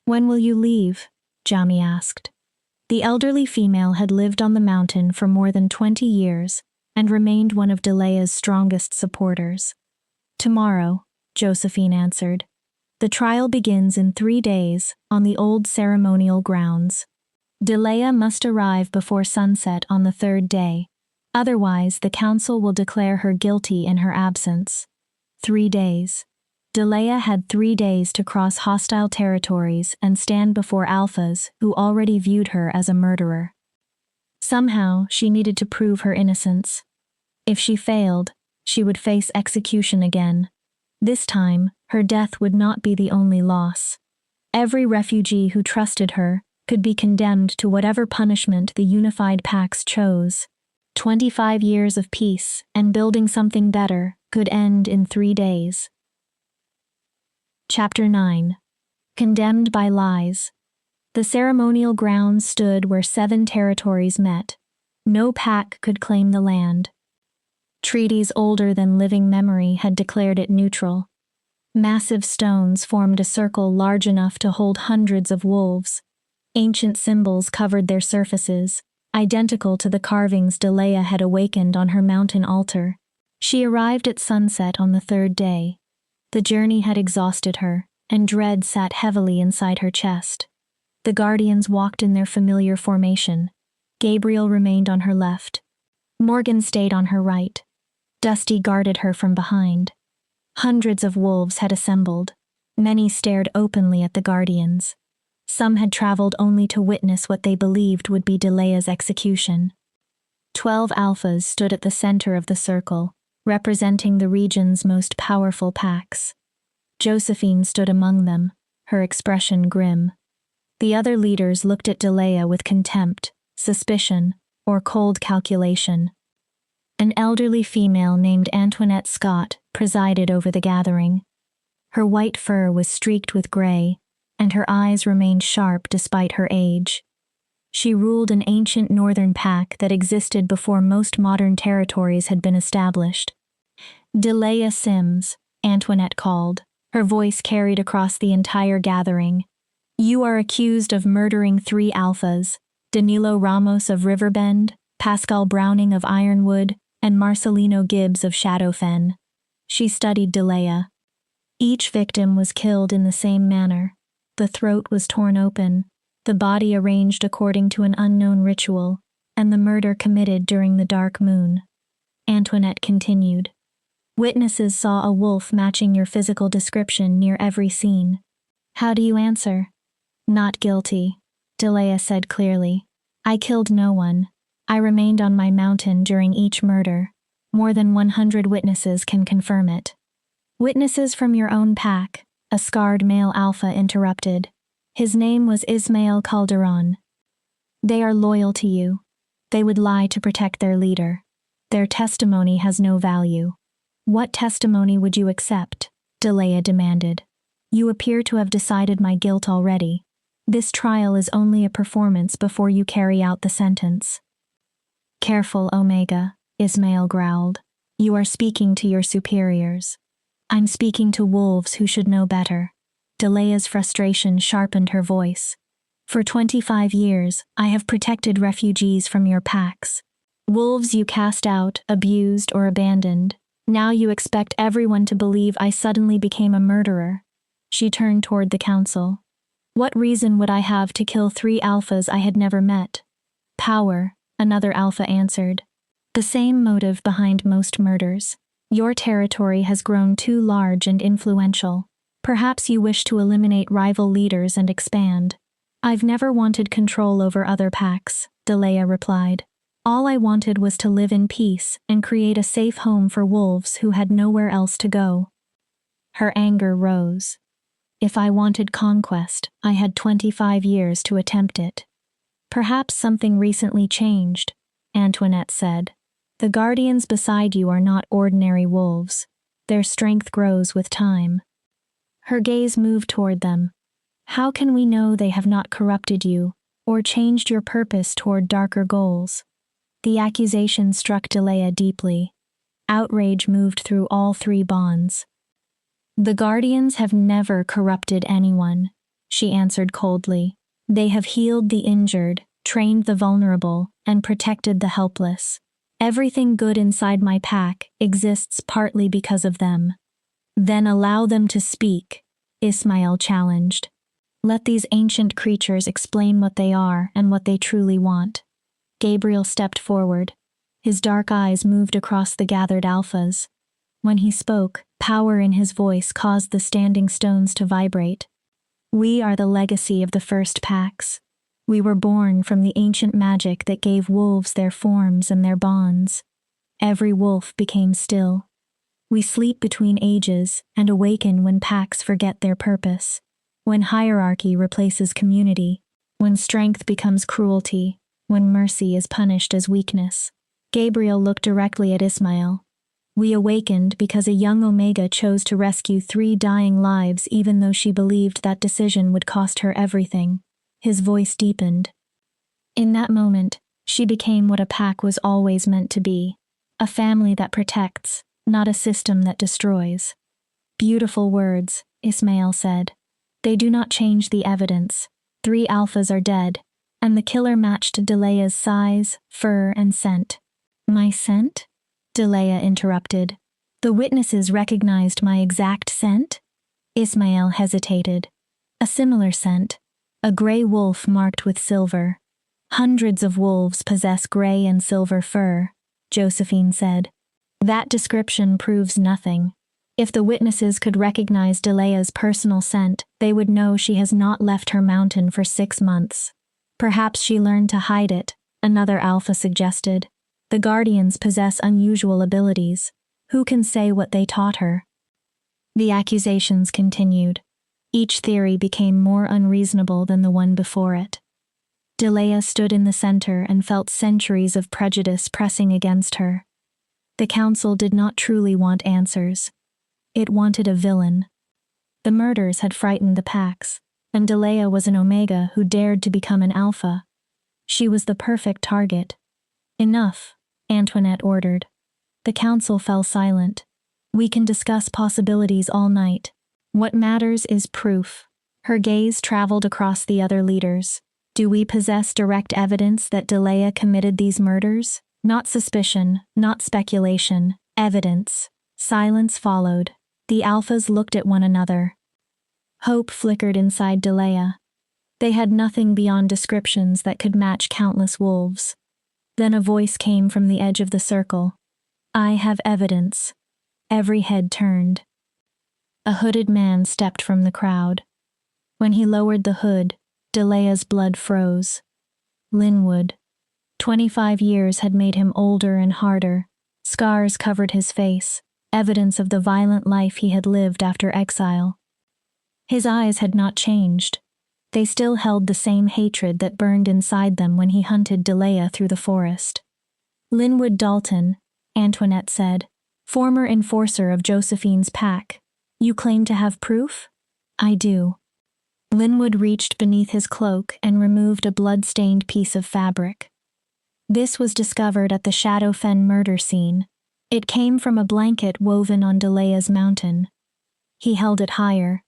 When will you leave? Jami asked. The elderly female had lived on the mountain for more than 20 years and remained one of Delea's strongest supporters. Tomorrow, Josephine answered. The trial begins in 3 days on the old ceremonial grounds. Delea must arrive before sunset on the 3rd day. Otherwise, the council will declare her guilty in her absence. 3 days. Delea had 3 days to cross hostile territories and stand before alphas who already viewed her as a murderer. Somehow, she needed to prove her innocence. If she failed, she would face execution again. This time, her death would not be the only loss. Every refugee who trusted her could be condemned to whatever punishment the unified packs chose. 25 years of peace and building something better could end in 3 days. Chapter 9. Condemned by Lies. The ceremonial grounds stood where 7 territories met. No pack could claim the land. Treaties older than living memory had declared it neutral. Massive stones formed a circle large enough to hold hundreds of wolves. Ancient symbols covered their surfaces, identical to the carvings Delea had awakened on her mountain altar. She arrived at sunset on the 3rd day. The journey had exhausted her, and dread sat heavily inside her chest. The guardians walked in their familiar formation. Gabriel remained on her left. Morgan stayed on her right. Dusty guarded her from behind. Hundreds of wolves had assembled. Many stared openly at the guardians. Some had traveled only to witness what they believed would be Delea's execution. 12 alphas stood at the center of the circle, representing the region's most powerful packs. Josephine stood among them, her expression grim. The other leaders looked at Delea with contempt, suspicion, or cold calculation. An elderly female named Antoinette Scott presided over the gathering. Her white fur was streaked with gray, and her eyes remained sharp despite her age. She ruled an ancient northern pack that existed before most modern territories had been established. Delea Sims, Antoinette called. Her voice carried across the entire gathering. You are accused of murdering 3 alphas, Danilo Ramos of Riverbend, Pascal Browning of Ironwood, and Marcelino Gibbs of Shadowfen. She studied Delea. Each victim was killed in the same manner. The throat was torn open, the body arranged according to an unknown ritual, and the murder committed during the dark moon. Antoinette continued. Witnesses saw a wolf matching your physical description near every scene. How do you answer? Not guilty, Delea said clearly. I killed no one. I remained on my mountain during each murder. More than 100 witnesses can confirm it. Witnesses from your own pack, a scarred male alpha interrupted. His name was Ismael Calderon. They are loyal to you. They would lie to protect their leader. Their testimony has no value. What testimony would you accept? Delea demanded. You appear to have decided my guilt already. This trial is only a performance before you carry out the sentence. Careful, Omega, Ismael growled. You are speaking to your superiors. I'm speaking to wolves who should know better. Delea's frustration sharpened her voice. For 25 years, I have protected refugees from your packs. Wolves you cast out, abused, or abandoned. Now you expect everyone to believe I suddenly became a murderer. She turned toward the council. What reason would I have to kill 3 alphas I had never met? Power, another alpha answered. The same motive behind most murders. Your territory has grown too large and influential. Perhaps you wish to eliminate rival leaders and expand. I've never wanted control over other packs, Delea replied. All I wanted was to live in peace and create a safe home for wolves who had nowhere else to go. Her anger rose. If I wanted conquest, I had 25 years to attempt it. Perhaps something recently changed, Antoinette said. The guardians beside you are not ordinary wolves. Their strength grows with time. Her gaze moved toward them. How can we know they have not corrupted you, or changed your purpose toward darker goals? The accusation struck Delea deeply. Outrage moved through all 3 bonds. The guardians have never corrupted anyone, she answered coldly. They have healed the injured, trained the vulnerable, and protected the helpless. Everything good inside my pack exists partly because of them. Then allow them to speak, Ismail challenged. Let these ancient creatures explain what they are and what they truly want. Gabriel stepped forward. His dark eyes moved across the gathered alphas. When he spoke, power in his voice caused the standing stones to vibrate. We are the legacy of the first packs. We were born from the ancient magic that gave wolves their forms and their bonds. Every wolf became still. We sleep between ages and awaken when packs forget their purpose, when hierarchy replaces community, when strength becomes cruelty, when mercy is punished as weakness. Gabriel looked directly at Ismail. We awakened because a young Omega chose to rescue 3 dying lives even though she believed that decision would cost her everything. His voice deepened. In that moment, she became what a pack was always meant to be. A family that protects, not a system that destroys. Beautiful words, Ismail said. They do not change the evidence. 3 alphas are dead, and the killer matched Delea's size, fur, and scent. My scent? Delea interrupted. The witnesses recognized my exact scent? Ismail hesitated. A similar scent. A gray wolf marked with silver. Hundreds of wolves possess gray and silver fur, Josephine said. That description proves nothing. If the witnesses could recognize Delea's personal scent, they would know she has not left her mountain for 6 months. Perhaps she learned to hide it, another alpha suggested. The guardians possess unusual abilities. Who can say what they taught her? The accusations continued. Each theory became more unreasonable than the one before it. Delea stood in the center and felt centuries of prejudice pressing against her. The council did not truly want answers. It wanted a villain. The murders had frightened the packs, and Delea was an Omega who dared to become an Alpha. She was the perfect target. Enough, Antoinette ordered. The council fell silent. We can discuss possibilities all night. What matters is proof. Her gaze traveled across the other leaders. Do we possess direct evidence that Delea committed these murders? Not suspicion, not speculation, evidence. Silence followed. The alphas looked at one another. Hope flickered inside Delea. They had nothing beyond descriptions that could match countless wolves. Then a voice came from the edge of the circle. I have evidence. Every head turned. A hooded man stepped from the crowd. When he lowered the hood, Delea's blood froze. Linwood. 25 years had made him older and harder. Scars covered his face, evidence of the violent life he had lived after exile. His eyes had not changed. They still held the same hatred that burned inside them when he hunted Delea through the forest. Linwood Dalton, Antoinette said, former enforcer of Josephine's pack. You claim to have proof? I do. Linwood reached beneath his cloak and removed a blood-stained piece of fabric. This was discovered at the Shadowfen murder scene. It came from a blanket woven on Delea's mountain. He held it higher.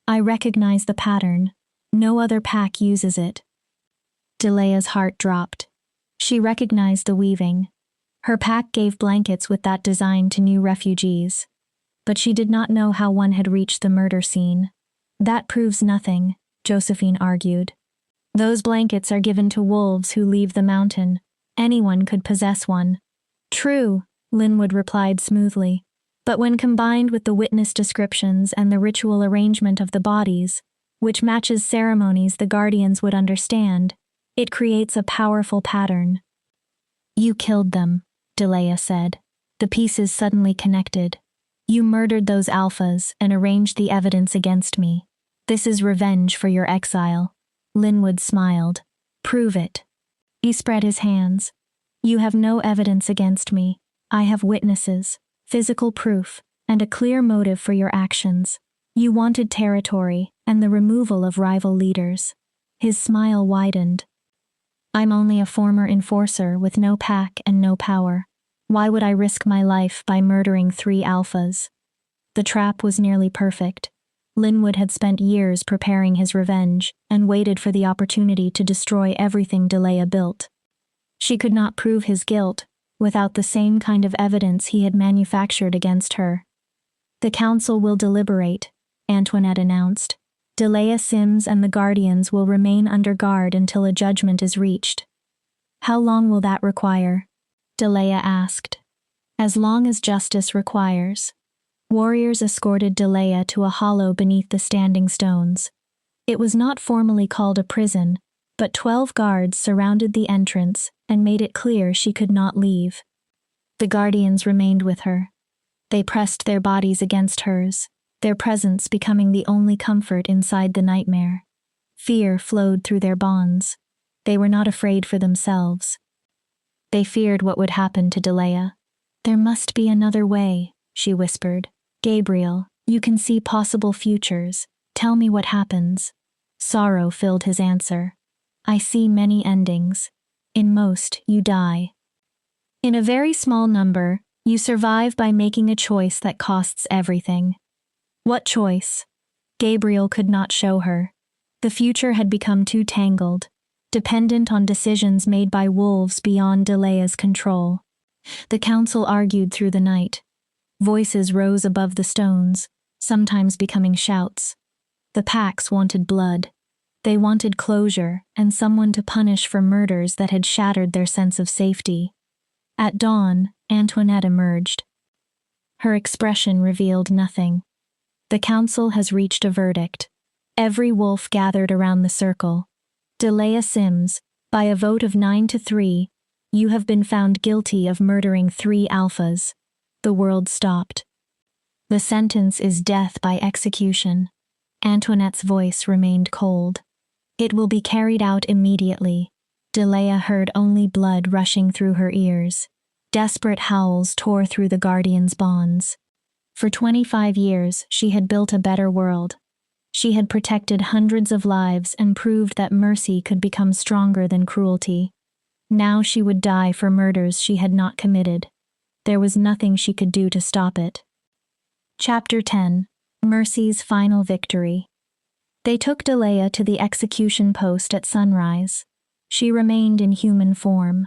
I recognize the pattern. No other pack uses it. Delea's heart dropped. She recognized the weaving. Her pack gave blankets with that design to new refugees. But she did not know how one had reached the murder scene. That proves nothing, Josephine argued. Those blankets are given to wolves who leave the mountain. Anyone could possess one. True, Linwood replied smoothly. But when combined with the witness descriptions and the ritual arrangement of the bodies, which matches ceremonies the guardians would understand, it creates a powerful pattern. You killed them, Delea said. The pieces suddenly connected. You murdered those alphas and arranged the evidence against me. This is revenge for your exile. Linwood smiled. Prove it. He spread his hands. You have no evidence against me. I have witnesses, physical proof, and a clear motive for your actions. You wanted territory and the removal of rival leaders. His smile widened. I'm only a former enforcer with no pack and no power. Why would I risk my life by murdering 3 alphas? The trap was nearly perfect. Linwood had spent years preparing his revenge and waited for the opportunity to destroy everything Delea built. She could not prove his guilt without the same kind of evidence he had manufactured against her. The council will deliberate, Antoinette announced. Delea Sims and the Guardians will remain under guard until a judgment is reached. How long will that require? Delea asked. As long as justice requires. Warriors escorted Delea to a hollow beneath the standing stones. It was not formally called a prison, but 12 guards surrounded the entrance and made it clear she could not leave. The Guardians remained with her. They pressed their bodies against hers, their presence becoming the only comfort inside the nightmare. Fear flowed through their bonds. They were not afraid for themselves. They feared what would happen to Delea. There must be another way, she whispered. Gabriel, you can see possible futures. Tell me what happens. Sorrow filled his answer. I see many endings. In most, you die. In a very small number, you survive by making a choice that costs everything. What choice? Gabriel could not show her. The future had become too tangled, dependent on decisions made by wolves beyond Delea's control. The council argued through the night. Voices rose above the stones, sometimes becoming shouts. The packs wanted blood. They wanted closure and someone to punish for murders that had shattered their sense of safety. At dawn, Antoinette emerged. Her expression revealed nothing. The council has reached a verdict. Every wolf gathered around the circle. Delea Sims, by a vote of 9-3, you have been found guilty of murdering 3 alphas. The world stopped. The sentence is death by execution. Antoinette's voice remained cold. It will be carried out immediately. Delea heard only blood rushing through her ears. Desperate howls tore through the Guardian's bonds. For 25 years, she had built a better world. She had protected hundreds of lives and proved that mercy could become stronger than cruelty. Now she would die for murders she had not committed. There was nothing she could do to stop it. Chapter 10. Mercy's Final Victory. They took Delea to the execution post at sunrise. She remained in human form.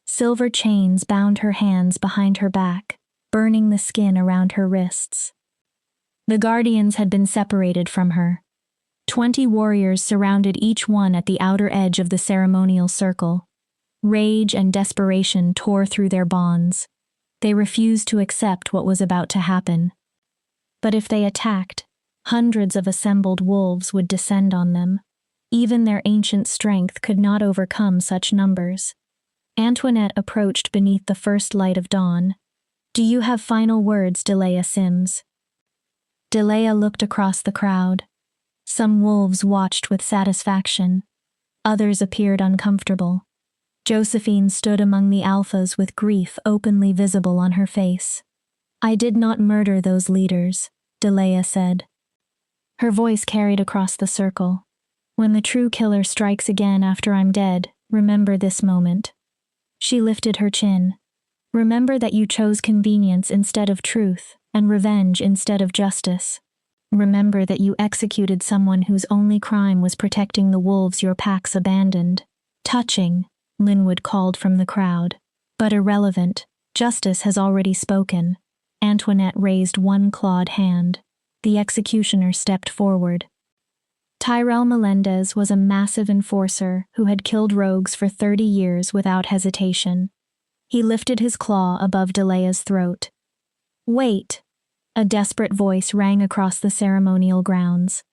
Silver chains bound her hands behind her back, burning the skin around her wrists. The Guardians had been separated from her. 20 warriors surrounded each one at the outer edge of the ceremonial circle. Rage and desperation tore through their bonds. They refused to accept what was about to happen. But if they attacked, hundreds of assembled wolves would descend on them. Even their ancient strength could not overcome such numbers. Antoinette approached beneath the first light of dawn. Do you have final words, Delea Sims? Delea looked across the crowd. Some wolves watched with satisfaction. Others appeared uncomfortable. Josephine stood among the alphas with grief openly visible on her face. I did not murder those leaders, Delea said. Her voice carried across the circle. When the true killer strikes again after I'm dead, remember this moment. She lifted her chin. Remember that you chose convenience instead of truth, and revenge instead of justice. Remember that you executed someone whose only crime was protecting the wolves your packs abandoned. Touching, Linwood called from the crowd, but irrelevant, Justice has already spoken. Antoinette raised one clawed hand. The executioner stepped forward. Tyrell Melendez was a massive enforcer who had killed rogues for 30 years without hesitation. He lifted his claw above Delea's throat. "Wait!" A desperate voice rang across the ceremonial grounds.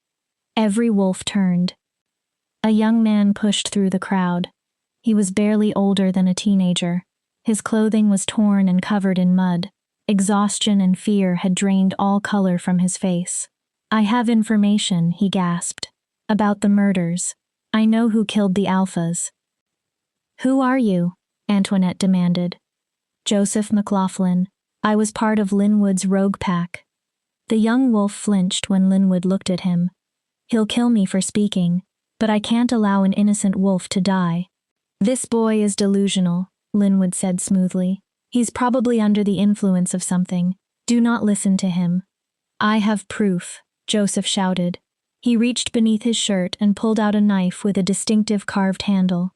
Every wolf turned. A young man pushed through the crowd. He was barely older than a teenager. His clothing was torn and covered in mud. Exhaustion and fear had drained all color from his face. "I have information," he gasped, "about the murders. I know who killed the alphas." "Who are you?" Antoinette demanded. "Joseph McLaughlin. I was part of Linwood's rogue pack." The young wolf flinched when Linwood looked at him. "He'll kill me for speaking, but I can't allow an innocent wolf to die." "This boy is delusional," Linwood said smoothly. "He's probably under the influence of something. Do not listen to him." "I have proof," Joseph shouted. He reached beneath his shirt and pulled out a knife with a distinctive carved handle.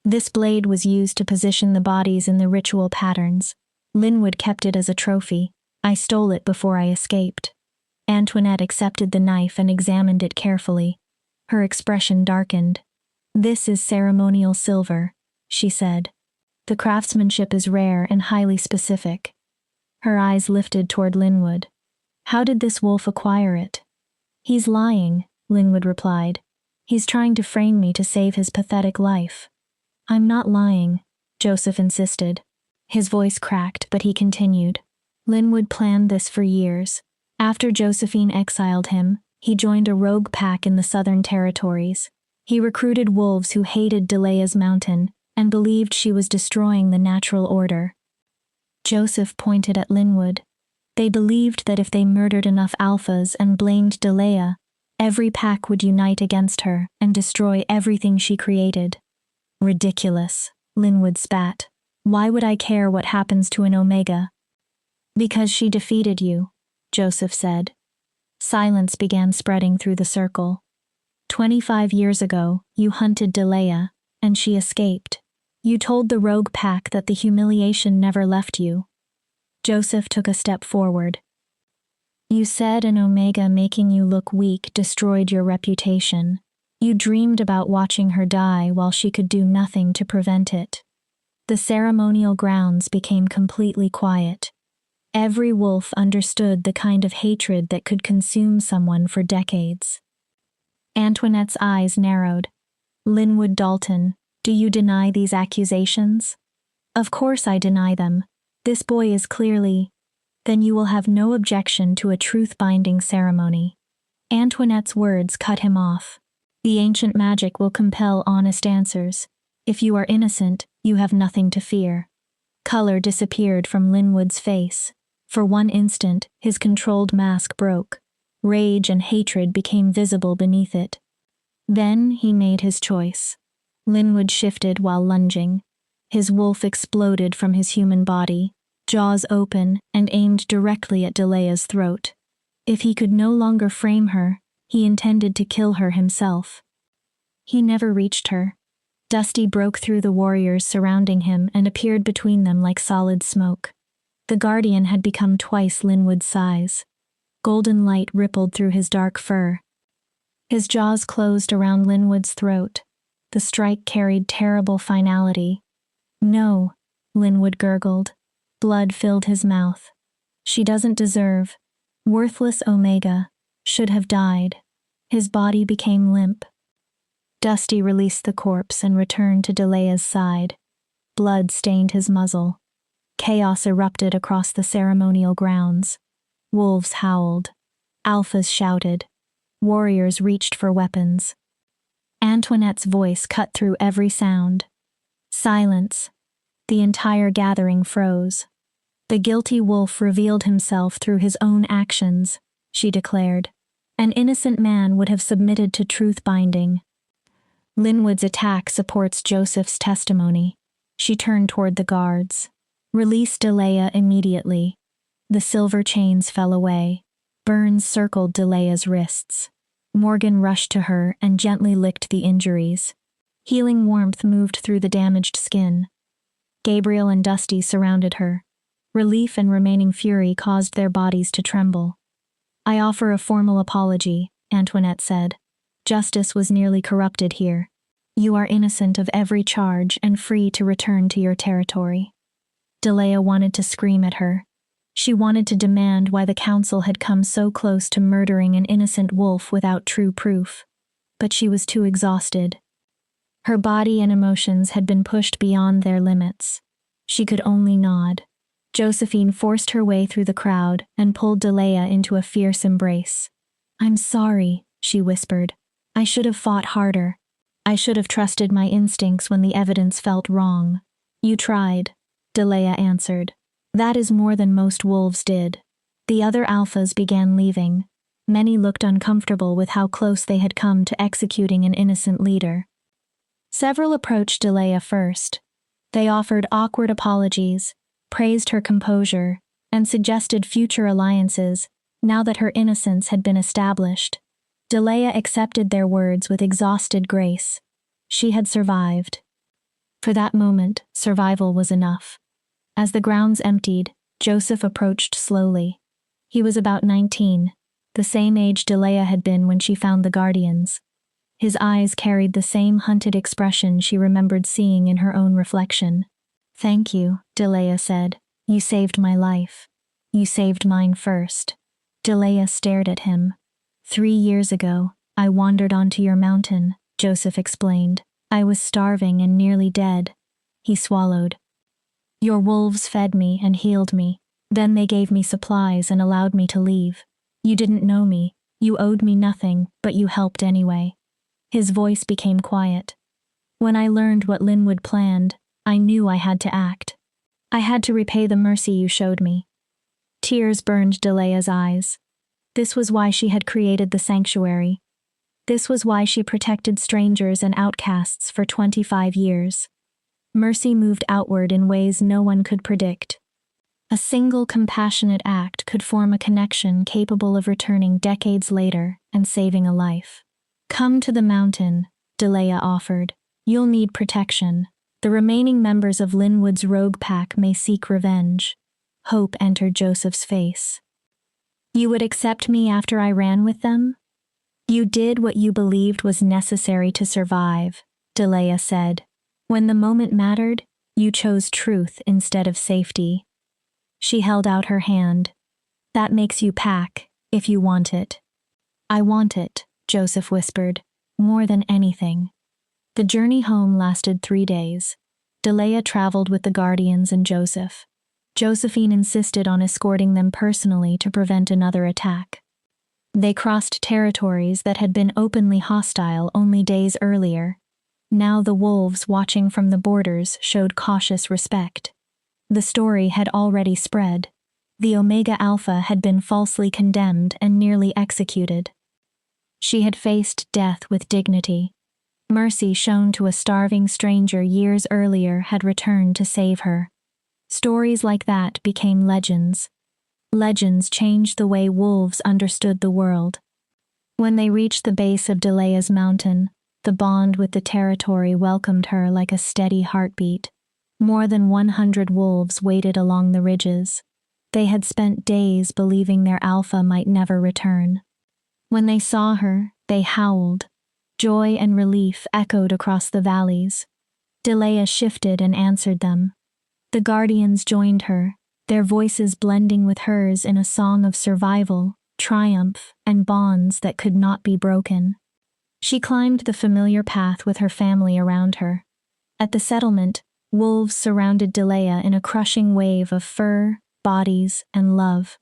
This blade was used to position the bodies in the ritual patterns. Linwood kept it as a trophy. "I stole it before I escaped." Antoinette accepted the knife and examined it carefully. Her expression darkened. "This is ceremonial silver," she said. "The craftsmanship is rare and highly specific." Her eyes lifted toward Linwood. "How did this wolf acquire it?" "He's lying," Linwood replied. "He's trying to frame me to save his pathetic life." "I'm not lying," Joseph insisted. His voice cracked, but he continued. "Linwood planned this for years. After Josephine exiled him, he joined a rogue pack in the Southern Territories. He recruited wolves who hated Delea's mountain and believed she was destroying the natural order." Joseph pointed at Linwood. "They believed that if they murdered enough alphas and blamed Delea, every pack would unite against her and destroy everything she created." "Ridiculous," Linwood spat. "Why would I care what happens to an Omega?" "Because she defeated you," Joseph said. Silence began spreading through the circle. 25 years ago, you hunted Delea, and she escaped. You told the rogue pack that the humiliation never left you." Joseph took a step forward. "You said an Omega making you look weak destroyed your reputation. You dreamed about watching her die while she could do nothing to prevent it." The ceremonial grounds became completely quiet. Every wolf understood the kind of hatred that could consume someone for decades. Antoinette's eyes narrowed. "Linwood Dalton, do you deny these accusations?" "Of course I deny them. This boy is clearly—" "Then you will have no objection to a truth-binding ceremony." Antoinette's words cut him off. "The ancient magic will compel honest answers. If you are innocent, you have nothing to fear." Color disappeared from Linwood's face. For one instant, his controlled mask broke. Rage and hatred became visible beneath it. Then he made his choice. Linwood shifted while lunging. His wolf exploded from his human body, jaws open and aimed directly at Delea's throat. If he could no longer frame her, he intended to kill her himself. He never reached her. Dusty broke through the warriors surrounding him and appeared between them like solid smoke. The Guardian had become twice Linwood's size. Golden light rippled through his dark fur. His jaws closed around Linwood's throat. The strike carried terrible finality. "No," Linwood gurgled. Blood filled his mouth. "She doesn't deserve. Worthless Omega. Should have died." His body became limp. Dusty released the corpse and returned to Delea's side. Blood stained his muzzle. Chaos erupted across the ceremonial grounds. Wolves howled. Alphas shouted. Warriors reached for weapons. Antoinette's voice cut through every sound. Silence. The entire gathering froze. "The guilty wolf revealed himself through his own actions," she declared. "An innocent man would have submitted to truth-binding." Linwood's attack supports Joseph's testimony. She turned toward the guards. "Release Delea immediately." The silver chains fell away. Burns circled Delea's wrists. Morgan rushed to her and gently licked the injuries. Healing warmth moved through the damaged skin. Gabriel and Dusty surrounded her. Relief and remaining fury caused their bodies to tremble. "I offer a formal apology," Antoinette said. "Justice was nearly corrupted here. You are innocent of every charge and free to return to your territory." Delea wanted to scream at her. She wanted to demand why the council had come so close to murdering an innocent wolf without true proof. But she was too exhausted. Her body and emotions had been pushed beyond their limits. She could only nod. Josephine forced her way through the crowd and pulled Delea into a fierce embrace. "I'm sorry," she whispered. "I should have fought harder. I should have trusted my instincts when the evidence felt wrong." "You tried," Delea answered. "That is more than most wolves did." The other alphas began leaving. Many looked uncomfortable with how close they had come to executing an innocent leader. Several approached Delea first. They offered awkward apologies, praised her composure, and suggested future alliances now that her innocence had been established. Delea accepted their words with exhausted grace. She had survived. For that moment, survival was enough. As the grounds emptied, Joseph approached slowly. He was about 19, the same age Delea had been when she found the Guardians. His eyes carried the same hunted expression she remembered seeing in her own reflection. "Thank you," Delea said. "You saved my life. You saved mine first." Delea stared at him. 3 years ago, I wandered onto your mountain," Joseph explained. "I was starving and nearly dead." He swallowed. "Your wolves fed me and healed me. Then they gave me supplies and allowed me to leave. You didn't know me. You owed me nothing, but you helped anyway." His voice became quiet. "When I learned what Linwood planned, I knew I had to act. I had to repay the mercy you showed me." Tears burned Delea's eyes. This was why she had created the sanctuary. This was why she protected strangers and outcasts for 25 years. Mercy moved outward in ways no one could predict. A single compassionate act could form a connection capable of returning decades later and saving a life. "Come to the mountain," Delea offered. "You'll need protection. The remaining members of Linwood's rogue pack may seek revenge." Hope entered Joseph's face. "You would accept me after I ran with them?" "You did what you believed was necessary to survive," Delea said. "When the moment mattered, you chose truth instead of safety." She held out her hand. "That makes you pack, if you want it." "I want it," Joseph whispered, "more than anything." The journey home lasted 3 days. Delea traveled with the Guardians and Joseph. Josephine insisted on escorting them personally to prevent another attack. They crossed territories that had been openly hostile only days earlier. Now the wolves watching from the borders showed cautious respect. The story had already spread. The Omega Alpha had been falsely condemned and nearly executed. She had faced death with dignity. Mercy shown to a starving stranger years earlier had returned to save her. Stories like that became legends. Legends changed the way wolves understood the world. When they reached the base of Delea's mountain, the bond with the territory welcomed her like a steady heartbeat. More than 100 wolves waited along the ridges. They had spent days believing their alpha might never return. When they saw her, they howled. Joy and relief echoed across the valleys. Delea shifted and answered them. The Guardians joined her, their voices blending with hers in a song of survival, triumph, and bonds that could not be broken. She climbed the familiar path with her family around her. At the settlement, wolves surrounded Delea in a crushing wave of fur, bodies, and love.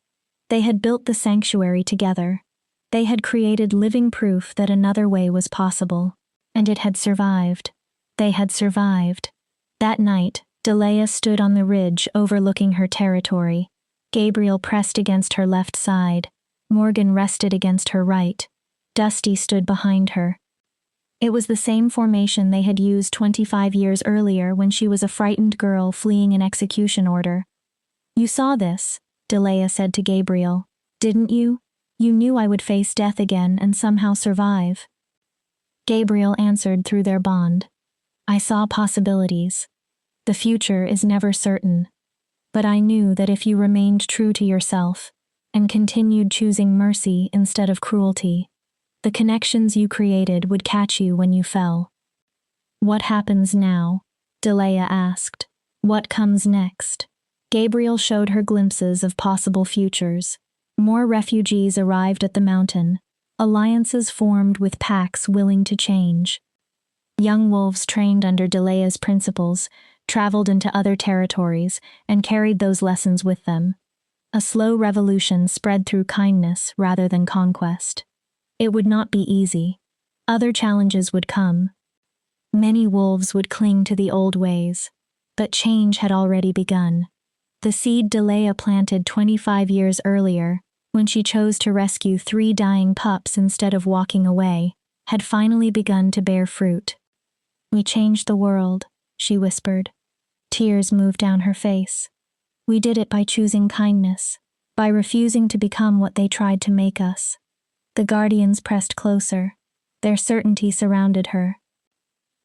They had built the sanctuary together. They had created living proof that another way was possible. And it had survived. They had survived. That night, Delea stood on the ridge overlooking her territory. Gabriel pressed against her left side. Morgan rested against her right. Dusty stood behind her. It was the same formation they had used 25 years earlier when she was a frightened girl fleeing an execution order. "You saw this," Delea said to Gabriel. "Didn't you? You knew I would face death again and somehow survive." Gabriel answered through their bond. "I saw possibilities." The future is never certain. But I knew that if you remained true to yourself and continued choosing mercy instead of cruelty, the connections you created would catch you when you fell. What happens now? Delea asked. What comes next? Gabriel showed her glimpses of possible futures. More refugees arrived at the mountain. Alliances formed with packs willing to change. Young wolves trained under Delea's principles traveled into other territories and carried those lessons with them. A slow revolution spread through kindness rather than conquest. It would not be easy. Other challenges would come. Many wolves would cling to the old ways, but change had already begun. The seed Delea planted 25 years earlier, when she chose to rescue 3 dying pups instead of walking away, had finally begun to bear fruit. We changed the world, she whispered. Tears moved down her face. We did it by choosing kindness, by refusing to become what they tried to make us. The guardians pressed closer. Their certainty surrounded her.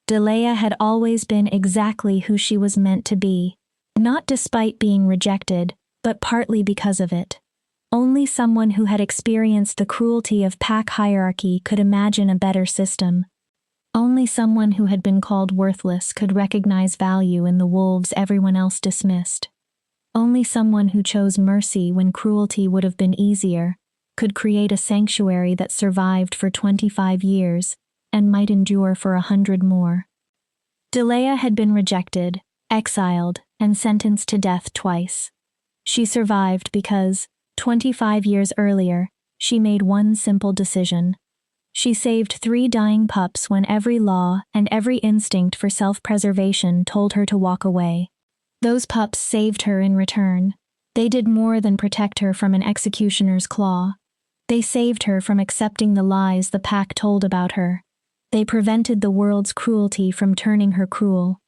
Delea had always been exactly who she was meant to be, not despite being rejected, but partly because of it. Only someone who had experienced the cruelty of pack hierarchy could imagine a better system. Only someone who had been called worthless could recognize value in the wolves everyone else dismissed. Only someone who chose mercy when cruelty would have been easier could create a sanctuary that survived for 25 years and might endure for 100 more. Delea had been rejected, exiled, and sentenced to death twice. She survived because, 25 years earlier, she made one simple decision. She saved 3 dying pups when every law and every instinct for self-preservation told her to walk away. Those pups saved her in return. They did more than protect her from an executioner's claw. They saved her from accepting the lies the pack told about her. They prevented the world's cruelty from turning her cruel.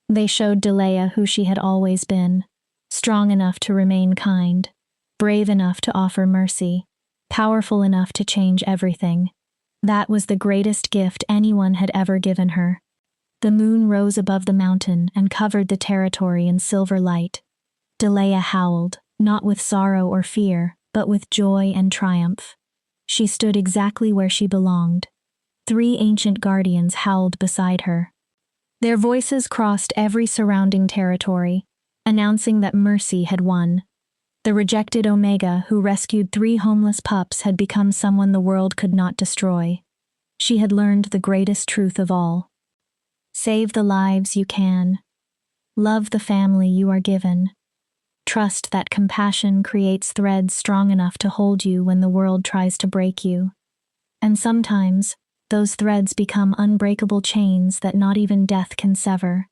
They showed Delea who she had always been, strong enough to remain kind, brave enough to offer mercy, powerful enough to change everything. That was the greatest gift anyone had ever given her. The moon rose above the mountain and covered the territory in silver light. Delea howled, not with sorrow or fear, but with joy and triumph. She stood exactly where she belonged. 3 ancient guardians howled beside her. Their voices crossed every surrounding territory, announcing that mercy had won. The rejected Omega, who rescued 3 homeless pups, had become someone the world could not destroy. She had learned the greatest truth of all. Save the lives you can. Love the family you are given. Trust that compassion creates threads strong enough to hold you when the world tries to break you. And sometimes, those threads become unbreakable chains that not even death can sever.